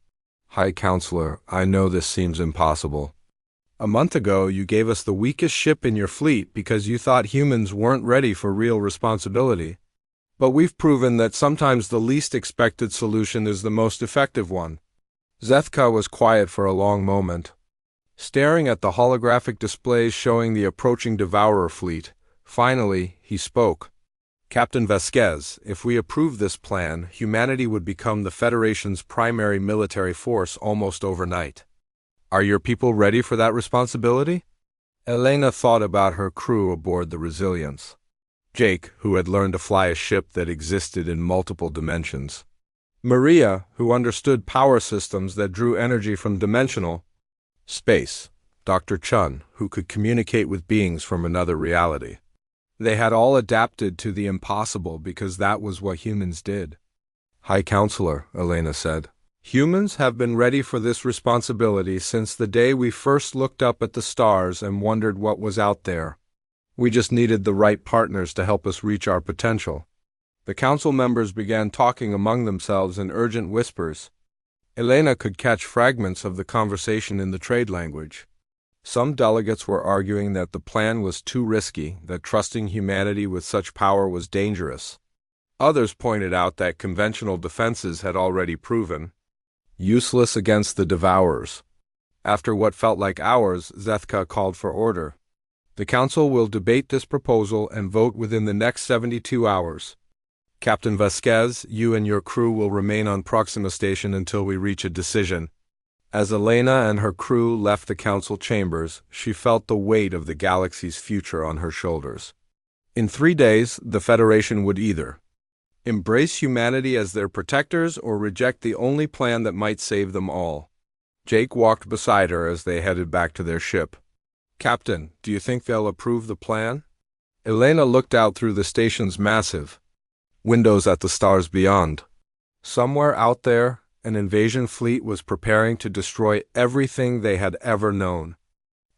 High Counselor, I know this seems impossible. A month ago, you gave us the weakest ship in your fleet because you thought humans weren't ready for real responsibility. But we've proven that sometimes the least expected solution is the most effective one. Zethka was quiet for a long moment, staring at the holographic displays showing the approaching Devourer fleet. Finally, he spoke. Captain Vasquez, if we approve this plan, humanity would become the Federation's primary military force almost overnight. Are your people ready for that responsibility? Elena thought about her crew aboard the Resilience. Jake, who had learned to fly a ship that existed in multiple dimensions. Maria, who understood power systems that drew energy from dimensional space. Dr. Chun, who could communicate with beings from another reality. They had all adapted to the impossible because that was what humans did. High Counselor, Elena said, humans have been ready for this responsibility since the day we first looked up at the stars and wondered what was out there. We just needed the right partners to help us reach our potential. The council members began talking among themselves in urgent whispers. Elena could catch fragments of the conversation in the trade language. Some delegates were arguing that the plan was too risky, that trusting humanity with such power was dangerous. Others pointed out that conventional defenses had already proven useless against the Devourers. After what felt like hours, Zethka called for order. The Council will debate this proposal and vote within the next 72 hours. Captain Vasquez, you and your crew will remain on Proxima Station until we reach a decision. As Elena and her crew left the Council chambers, she felt the weight of the galaxy's future on her shoulders. In 3 days, the Federation would either embrace humanity as their protectors or reject the only plan that might save them all. Jake walked beside her as they headed back to their ship. Captain, do you think they'll approve the plan? Elena looked out through the station's massive windows at the stars beyond. Somewhere out there, an invasion fleet was preparing to destroy everything they had ever known.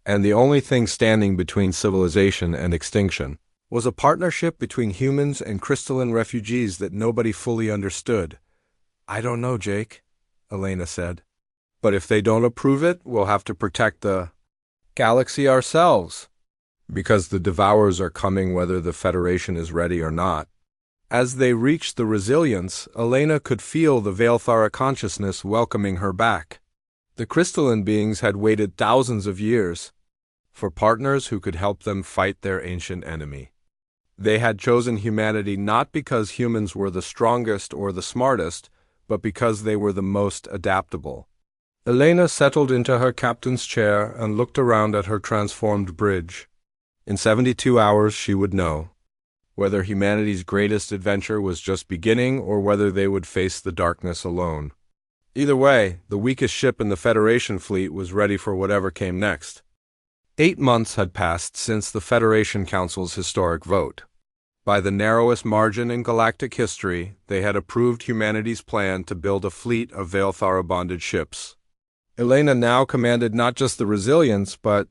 And the only thing standing between civilization and extinction was a partnership between humans and crystalline refugees that nobody fully understood. I don't know, Jake, Elena said. But if they don't approve it, we'll have to protect the galaxy ourselves. Because the Devourers are coming whether the Federation is ready or not. As they reached the Resilience, Elena could feel the Veilthara consciousness welcoming her back. The crystalline beings had waited thousands of years for partners who could help them fight their ancient enemy. They had chosen humanity not because humans were the strongest or the smartest, but because they were the most adaptable. Elena settled into her captain's chair and looked around at her transformed bridge. In 72 hours she would know whether humanity's greatest adventure was just beginning or whether they would face the darkness alone. Either way, the weakest ship in the Federation fleet was ready for whatever came next. 8 months had passed since the Federation Council's historic vote. By the narrowest margin in galactic history, they had approved humanity's plan to build a fleet of Veilthara-bonded ships. Elena now commanded not just the Resilience, but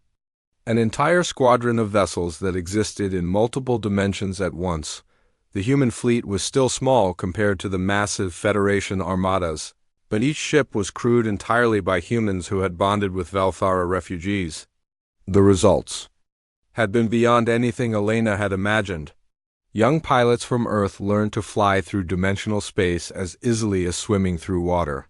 an entire squadron of vessels that existed in multiple dimensions at once. The human fleet was still small compared to the massive Federation armadas, but each ship was crewed entirely by humans who had bonded with Veilthara refugees. The results had been beyond anything Elena had imagined. Young pilots from Earth learned to fly through dimensional space as easily as swimming through water.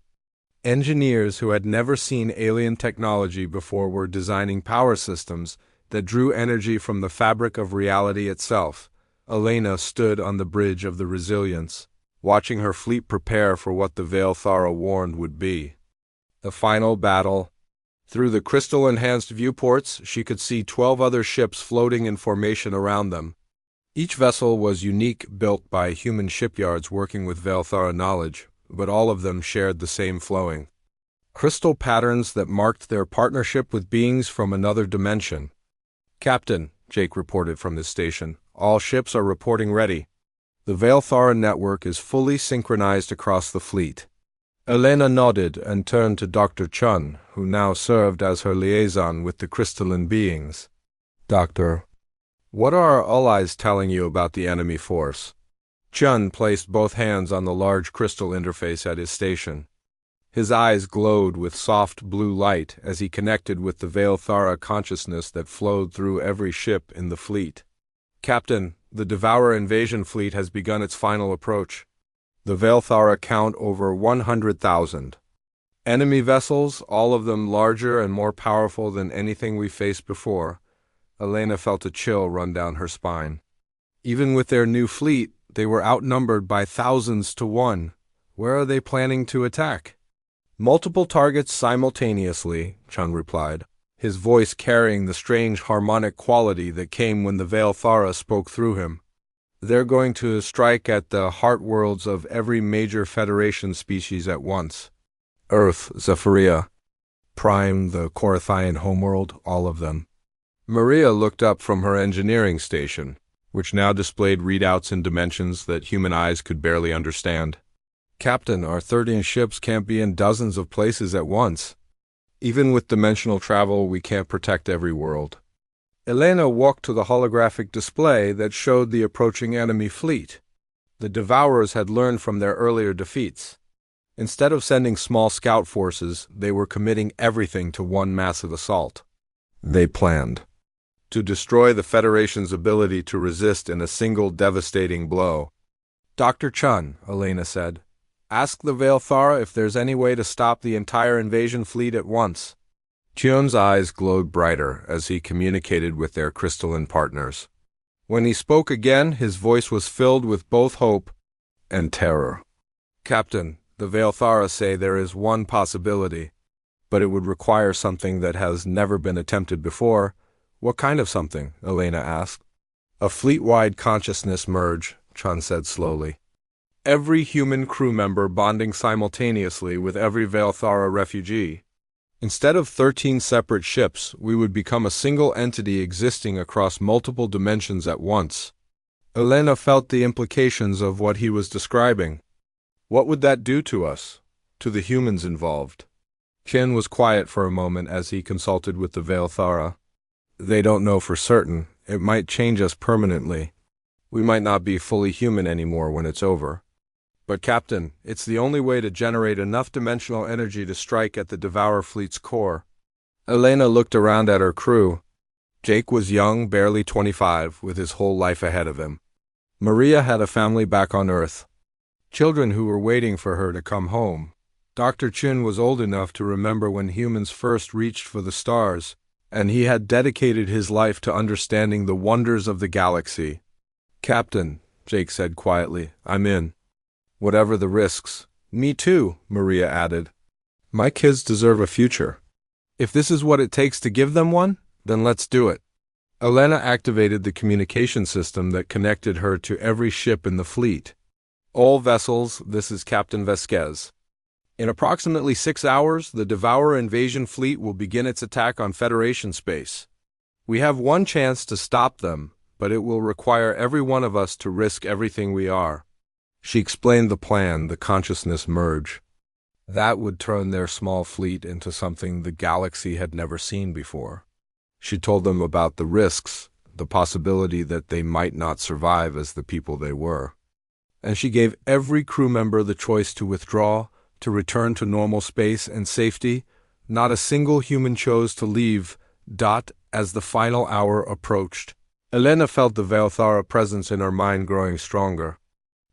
Engineers who had never seen alien technology before were designing power systems that drew energy from the fabric of reality itself. Elena stood on the bridge of the Resilience, watching her fleet prepare for what the Veilthara warned would be the final battle. Through the crystal-enhanced viewports, she could see 12 other ships floating in formation around them. Each vessel was unique, built by human shipyards working with Veilthara knowledge, but all of them shared the same flowing crystal patterns that marked their partnership with beings from another dimension. Captain, Jake reported from his station, all ships are reporting ready. The Veilthara network is fully synchronized across the fleet. Elena nodded and turned to Dr. Chun, who now served as her liaison with the crystalline beings. Doctor, what are our allies telling you about the enemy force? Chun placed both hands on the large crystal interface at his station. His eyes glowed with soft blue light as he connected with the Veilthara consciousness that flowed through every ship in the fleet. Captain, the Devourer invasion fleet has begun its final approach. The Veilthara count over 100,000. Enemy vessels, all of them larger and more powerful than anything we faced before. Elena felt a chill run down her spine. Even with their new fleet, they were outnumbered by thousands to one. Where are they planning to attack? Multiple targets simultaneously, Chun replied, his voice carrying the strange harmonic quality that came when the Veilthara spoke through him. They're going to strike at the heart worlds of every major Federation species at once. Earth, Zephyria, Prime, the Corathian homeworld, all of them. Maria looked up from her engineering station, which now displayed readouts in dimensions that human eyes could barely understand. Captain, our 30 ships can't be in dozens of places at once. Even with dimensional travel, we can't protect every world. Elena walked to the holographic display that showed the approaching enemy fleet. The Devourers had learned from their earlier defeats. Instead of sending small scout forces, they were committing everything to one massive assault. They planned to destroy the Federation's ability to resist in a single devastating blow. Dr. Chun, Elena said, ask the Veilthara if there's any way to stop the entire invasion fleet at once. Chun's eyes glowed brighter as he communicated with their crystalline partners. When he spoke again, his voice was filled with both hope and terror. Captain, the Veilthara say there is one possibility, but it would require something that has never been attempted before. What kind of something? Elena asked. A fleet-wide consciousness merge, Chun said slowly. Every human crew member bonding simultaneously with every Veilthara refugee. Instead of 13 separate ships, we would become a single entity existing across multiple dimensions at once. Elena felt the implications of what he was describing. What would that do to us, to the humans involved? Chen was quiet for a moment as he consulted with the Veilthara. They don't know for certain. It might change us permanently. We might not be fully human anymore when it's over. But Captain, it's the only way to generate enough dimensional energy to strike at the Devourer fleet's core. Elena looked around at her crew. Jake was young, barely 25, with his whole life ahead of him. Maria had a family back on Earth. Children who were waiting for her to come home. Dr. Chun was old enough to remember when humans first reached for the stars, and he had dedicated his life to understanding the wonders of the galaxy. Captain, Jake said quietly, I'm in. Whatever the risks. Me too, Maria added. My kids deserve a future. If this is what it takes to give them one, then let's do it. Elena activated the communication system that connected her to every ship in the fleet. All vessels, this is Captain Vasquez. In approximately 6 hours, the Devourer invasion fleet will begin its attack on Federation space. We have one chance to stop them, but it will require every one of us to risk everything we are. She explained the plan, the consciousness merge. That would turn their small fleet into something the galaxy had never seen before. She told them about the risks, the possibility that they might not survive as the people they were. And she gave every crew member the choice to withdraw, to return to normal space and safety. Not a single human chose to leave. As the final hour approached, Elena felt the Veilthara presence in her mind growing stronger.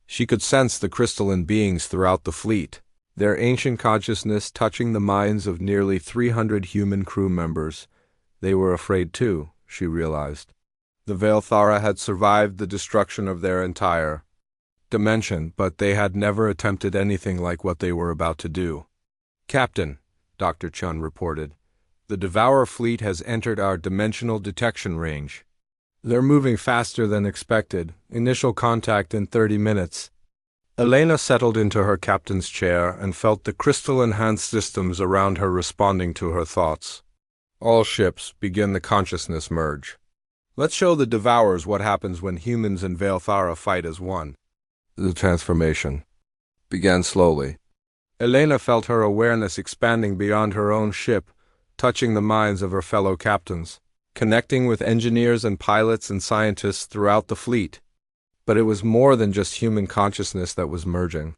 She could sense the crystalline beings throughout the fleet, their ancient consciousness touching the minds of nearly 300 human crew members. They were afraid too, she realized. The Veilthara had survived the destruction of their entire dimension, but they had never attempted anything like what they were about to do. Captain, Dr. Chun reported, the Devourer fleet has entered our dimensional detection range. They're moving faster than expected. Initial contact in 30 minutes. Elena settled into her captain's chair and felt the crystal-enhanced systems around her responding to her thoughts. All ships begin the consciousness merge. Let's show the Devourers what happens when humans and Veilthara fight as one. The transformation began slowly. Elena felt her awareness expanding beyond her own ship, touching the minds of her fellow captains, connecting with engineers and pilots and scientists throughout the fleet. But it was more than just human consciousness that was merging.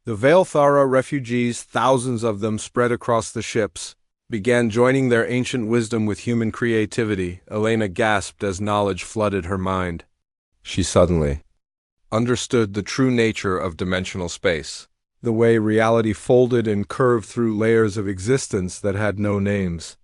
The Veilthara refugees, thousands of them spread across the ships, began joining their ancient wisdom with human creativity. Elena gasped as knowledge flooded her mind. She suddenly understood the true nature of dimensional space, the way reality folded and curved through layers of existence that had no names.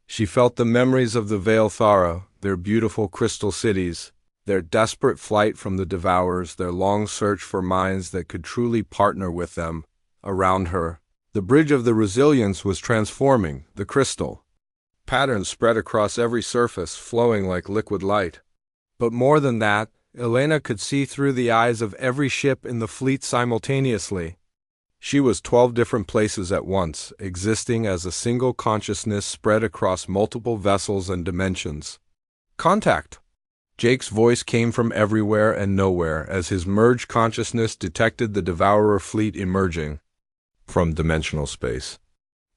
She felt the memories of the Veilthara, their beautiful crystal cities, their desperate flight from the Devourers, their long search for minds that could truly partner with them. Around her, the bridge of the resilience was transforming, the crystal. Patterns spread across every surface, flowing like liquid light. But more than that, Elena could see through the eyes of every ship in the fleet simultaneously. She was 12 different places at once, existing as a single consciousness spread across multiple vessels and dimensions. Contact! Jake's voice came from everywhere and nowhere as his merged consciousness detected the Devourer fleet emerging from dimensional space.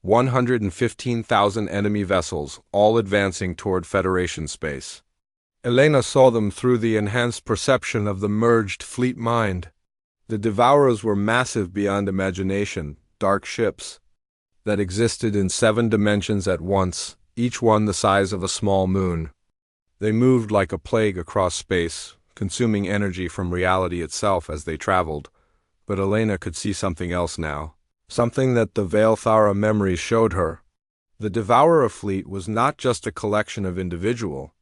115,000 enemy vessels, all advancing toward Federation space. Elena saw them through the enhanced perception of the merged fleet mind. The Devourers were massive beyond imagination, dark ships that existed in 7 dimensions at once, each one the size of a small moon. They moved like a plague across space, consuming energy from reality itself as they traveled. But Elena could see something else now, something that the Veilthara memories showed her. The Devourer fleet was not just a collection of individual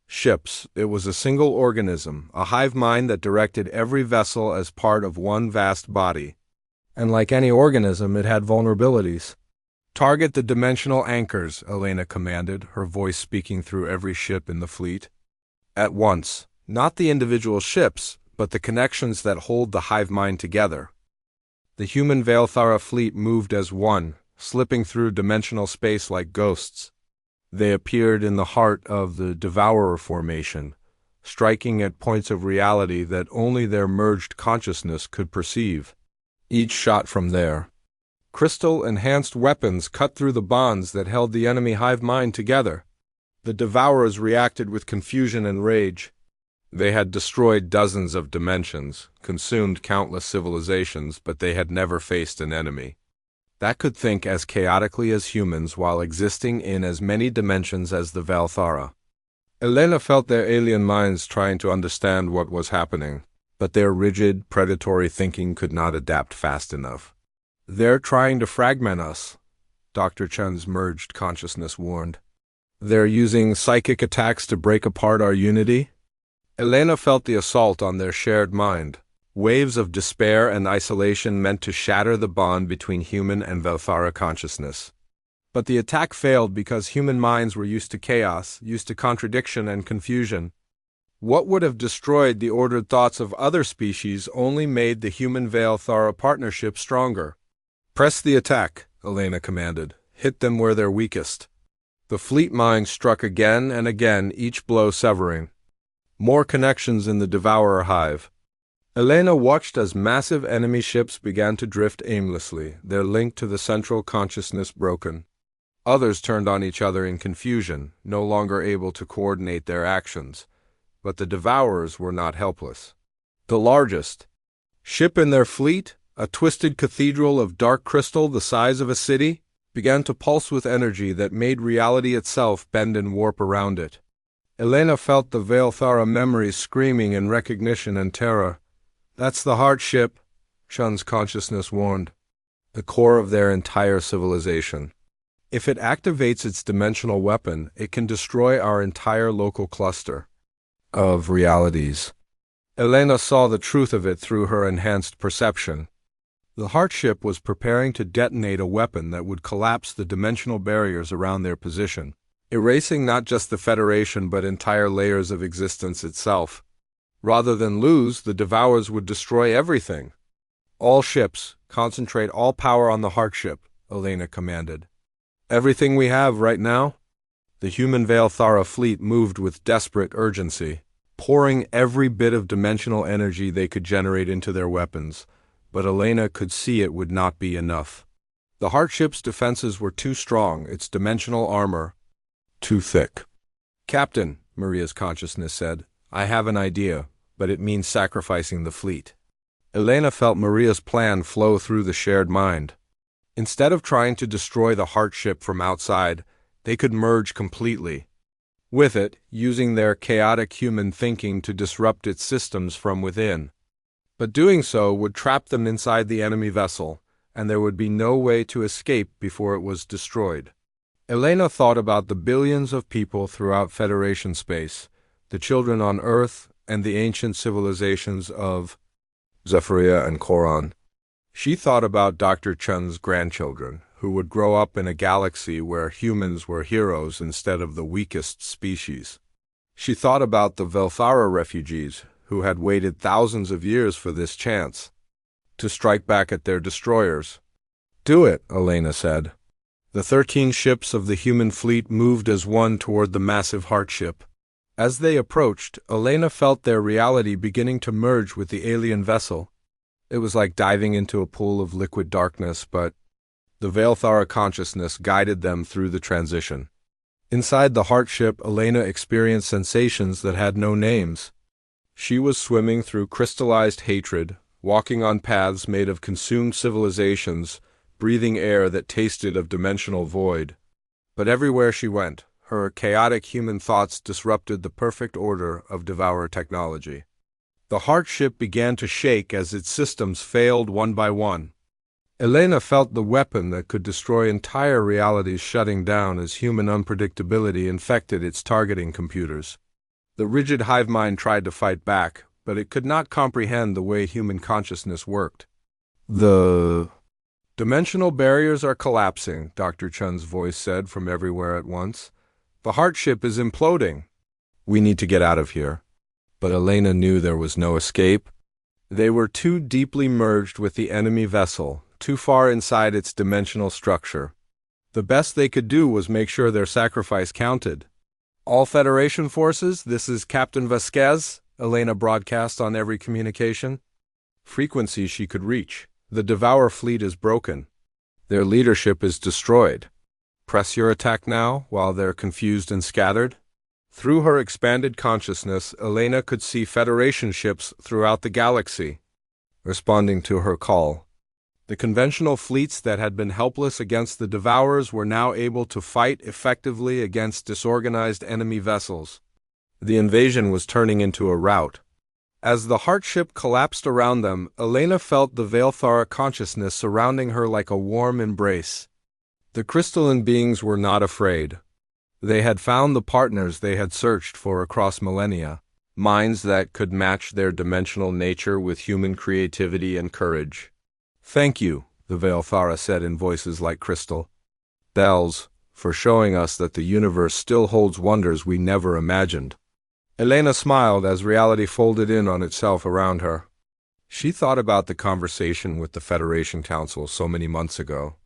ships, it was a single organism, a hive mind that directed every vessel as part of one vast body. And like any organism, it had vulnerabilities. Target the dimensional anchors, Elena commanded, her voice speaking through every ship in the fleet. At once, not the individual ships, but the connections that hold the hive mind together. The human Veilthara fleet moved as one, slipping through dimensional space like ghosts. They appeared in the heart of the Devourer formation, striking at points of reality that only their merged consciousness could perceive. Each shot from there. Crystal-enhanced weapons cut through the bonds that held the enemy hive mind together. The Devourers reacted with confusion and rage. They had destroyed dozens of dimensions, consumed countless civilizations, but they had never faced an enemy that could think as chaotically as humans while existing in as many dimensions as the Veilthara. Elena felt their alien minds trying to understand what was happening, but their rigid, predatory thinking could not adapt fast enough. "They're trying to fragment us," Dr. Chen's merged consciousness warned. "They're using psychic attacks to break apart our unity." Elena felt the assault on their shared mind. Waves of despair and isolation meant to shatter the bond between human and Veilthara consciousness. But the attack failed because human minds were used to chaos, used to contradiction and confusion. What would have destroyed the ordered thoughts of other species only made the human Veilthara partnership stronger. "Press the attack," Elena commanded. "Hit them where they're weakest." The fleet mind struck again and again, each blow severing. More connections in the Devourer hive. Elena watched as massive enemy ships began to drift aimlessly, their link to the central consciousness broken. Others turned on each other in confusion, no longer able to coordinate their actions. But the Devourers were not helpless. The largest ship in their fleet, a twisted cathedral of dark crystal the size of a city, began to pulse with energy that made reality itself bend and warp around it. Elena felt the Veilthara memories screaming in recognition and terror. "That's the heart ship," Chun's consciousness warned. "The core of their entire civilization. If it activates its dimensional weapon, it can destroy our entire local cluster of realities." Elena saw the truth of it through her enhanced perception. The heart ship was preparing to detonate a weapon that would collapse the dimensional barriers around their position, erasing not just the Federation but entire layers of existence itself. Rather than lose, the Devourers would destroy everything. "All ships, concentrate all power on the heart ship," Elena commanded. "Everything we have right now?" The human Veilthara fleet moved with desperate urgency, pouring every bit of dimensional energy they could generate into their weapons, but Elena could see it would not be enough. The heart ship's defenses were too strong, its dimensional armor too thick. "Captain," Maria's consciousness said, "I have an idea, but it means sacrificing the fleet." Elena felt Maria's plan flow through the shared mind. Instead of trying to destroy the heart ship from outside, they could merge completely with it, using their chaotic human thinking to disrupt its systems from within. But doing so would trap them inside the enemy vessel, and there would be no way to escape before it was destroyed. Elena thought about the billions of people throughout Federation space, the children on Earth, and the ancient civilizations of Zephyria and Koran. She thought about Dr. Chun's grandchildren, who would grow up in a galaxy where humans were heroes instead of the weakest species. She thought about the Veilthara refugees, who had waited thousands of years for this chance to strike back at their destroyers. "Do it," Elena said. The 13 ships of the human fleet moved as one toward the massive heart ship. As they approached, Elena felt their reality beginning to merge with the alien vessel. It was like diving into a pool of liquid darkness, but the Veilthara consciousness guided them through the transition. Inside the heart ship, Elena experienced sensations that had no names. She was swimming through crystallized hatred, walking on paths made of consumed civilizations, breathing air that tasted of dimensional void. But everywhere she went, her chaotic human thoughts disrupted the perfect order of devourer technology. The heart ship began to shake as its systems failed one by one. Elena felt the weapon that could destroy entire realities shutting down as human unpredictability infected its targeting computers. The rigid hive mind tried to fight back, but it could not comprehend the way human consciousness worked. "The dimensional barriers are collapsing," Dr. Chun's voice said from everywhere at once. "The heart ship is imploding. We need to get out of here." But Elena knew there was no escape. They were too deeply merged with the enemy vessel, too far inside its dimensional structure. The best they could do was make sure their sacrifice counted. "All Federation forces, this is Captain Vasquez," Elena broadcast on every communication. Frequency she could reach. "The Devourer fleet is broken. Their leadership is destroyed. Press your attack now, while they're confused and scattered." Through her expanded consciousness, Elena could see Federation ships throughout the galaxy, responding to her call. The conventional fleets that had been helpless against the Devourers were now able to fight effectively against disorganized enemy vessels. The invasion was turning into a rout. As the heart ship collapsed around them, Elena felt the Veilthara consciousness surrounding her like a warm embrace. The crystalline beings were not afraid. They had found the partners they had searched for across millennia, minds that could match their dimensional nature with human creativity and courage. "Thank you," the Veilthara said in voices like crystal bells, "for showing us that the universe still holds wonders we never imagined." Elena smiled as reality folded in on itself around her. She thought about the conversation with the Federation Council so many months ago,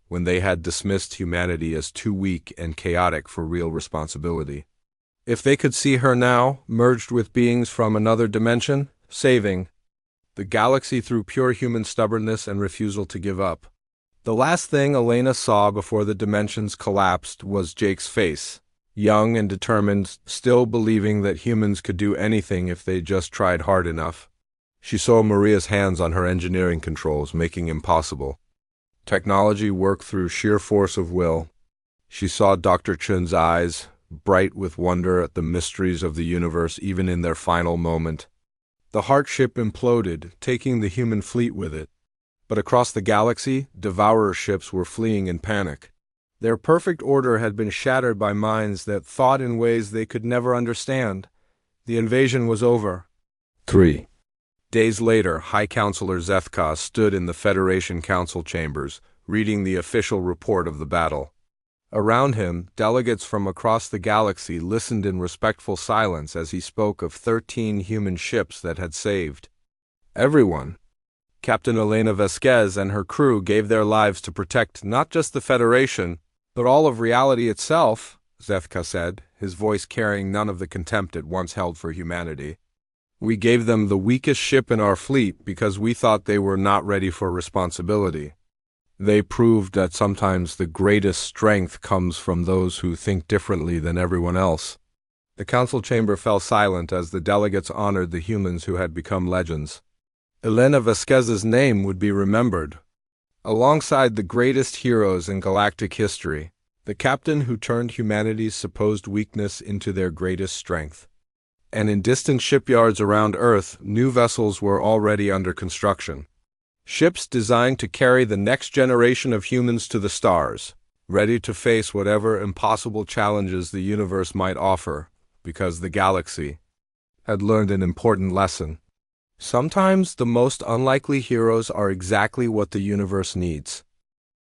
when they had dismissed humanity as too weak and chaotic for real responsibility. If they could see her now, merged with beings from another dimension, saving the galaxy through pure human stubbornness and refusal to give up. The last thing Elena saw before the dimensions collapsed was Jake's face, young and determined, still believing that humans could do anything if they just tried hard enough. She saw Maria's hands on her engineering controls, making impossible technology work through sheer force of will. She saw Dr. Chun's eyes, bright with wonder at the mysteries of the universe even in their final moment. The heart ship imploded, taking the human fleet with it. But across the galaxy, devourer ships were fleeing in panic. Their perfect order had been shattered by minds that thought in ways they could never understand. The invasion was over. 3 days later, High Counselor Zethka stood in the Federation Council chambers, reading the official report of the battle. Around him, delegates from across the galaxy listened in respectful silence as he spoke of 13 human ships that had saved everyone. Captain Elena Vasquez and her crew gave their lives to protect not just the Federation, but all of reality itself, Zethka said, his voice carrying none of the contempt it once held for humanity. "We gave them the weakest ship in our fleet because we thought they were not ready for responsibility. They proved that sometimes the greatest strength comes from those who think differently than everyone else." The council chamber fell silent as the delegates honored the humans who had become legends. Elena Vasquez's name would be remembered. Alongside the greatest heroes in galactic history, the captain who turned humanity's supposed weakness into their greatest strength. And in distant shipyards around Earth, new vessels were already under construction. Ships designed to carry the next generation of humans to the stars, ready to face whatever impossible challenges the universe might offer, because the galaxy had learned an important lesson. Sometimes the most unlikely heroes are exactly what the universe needs.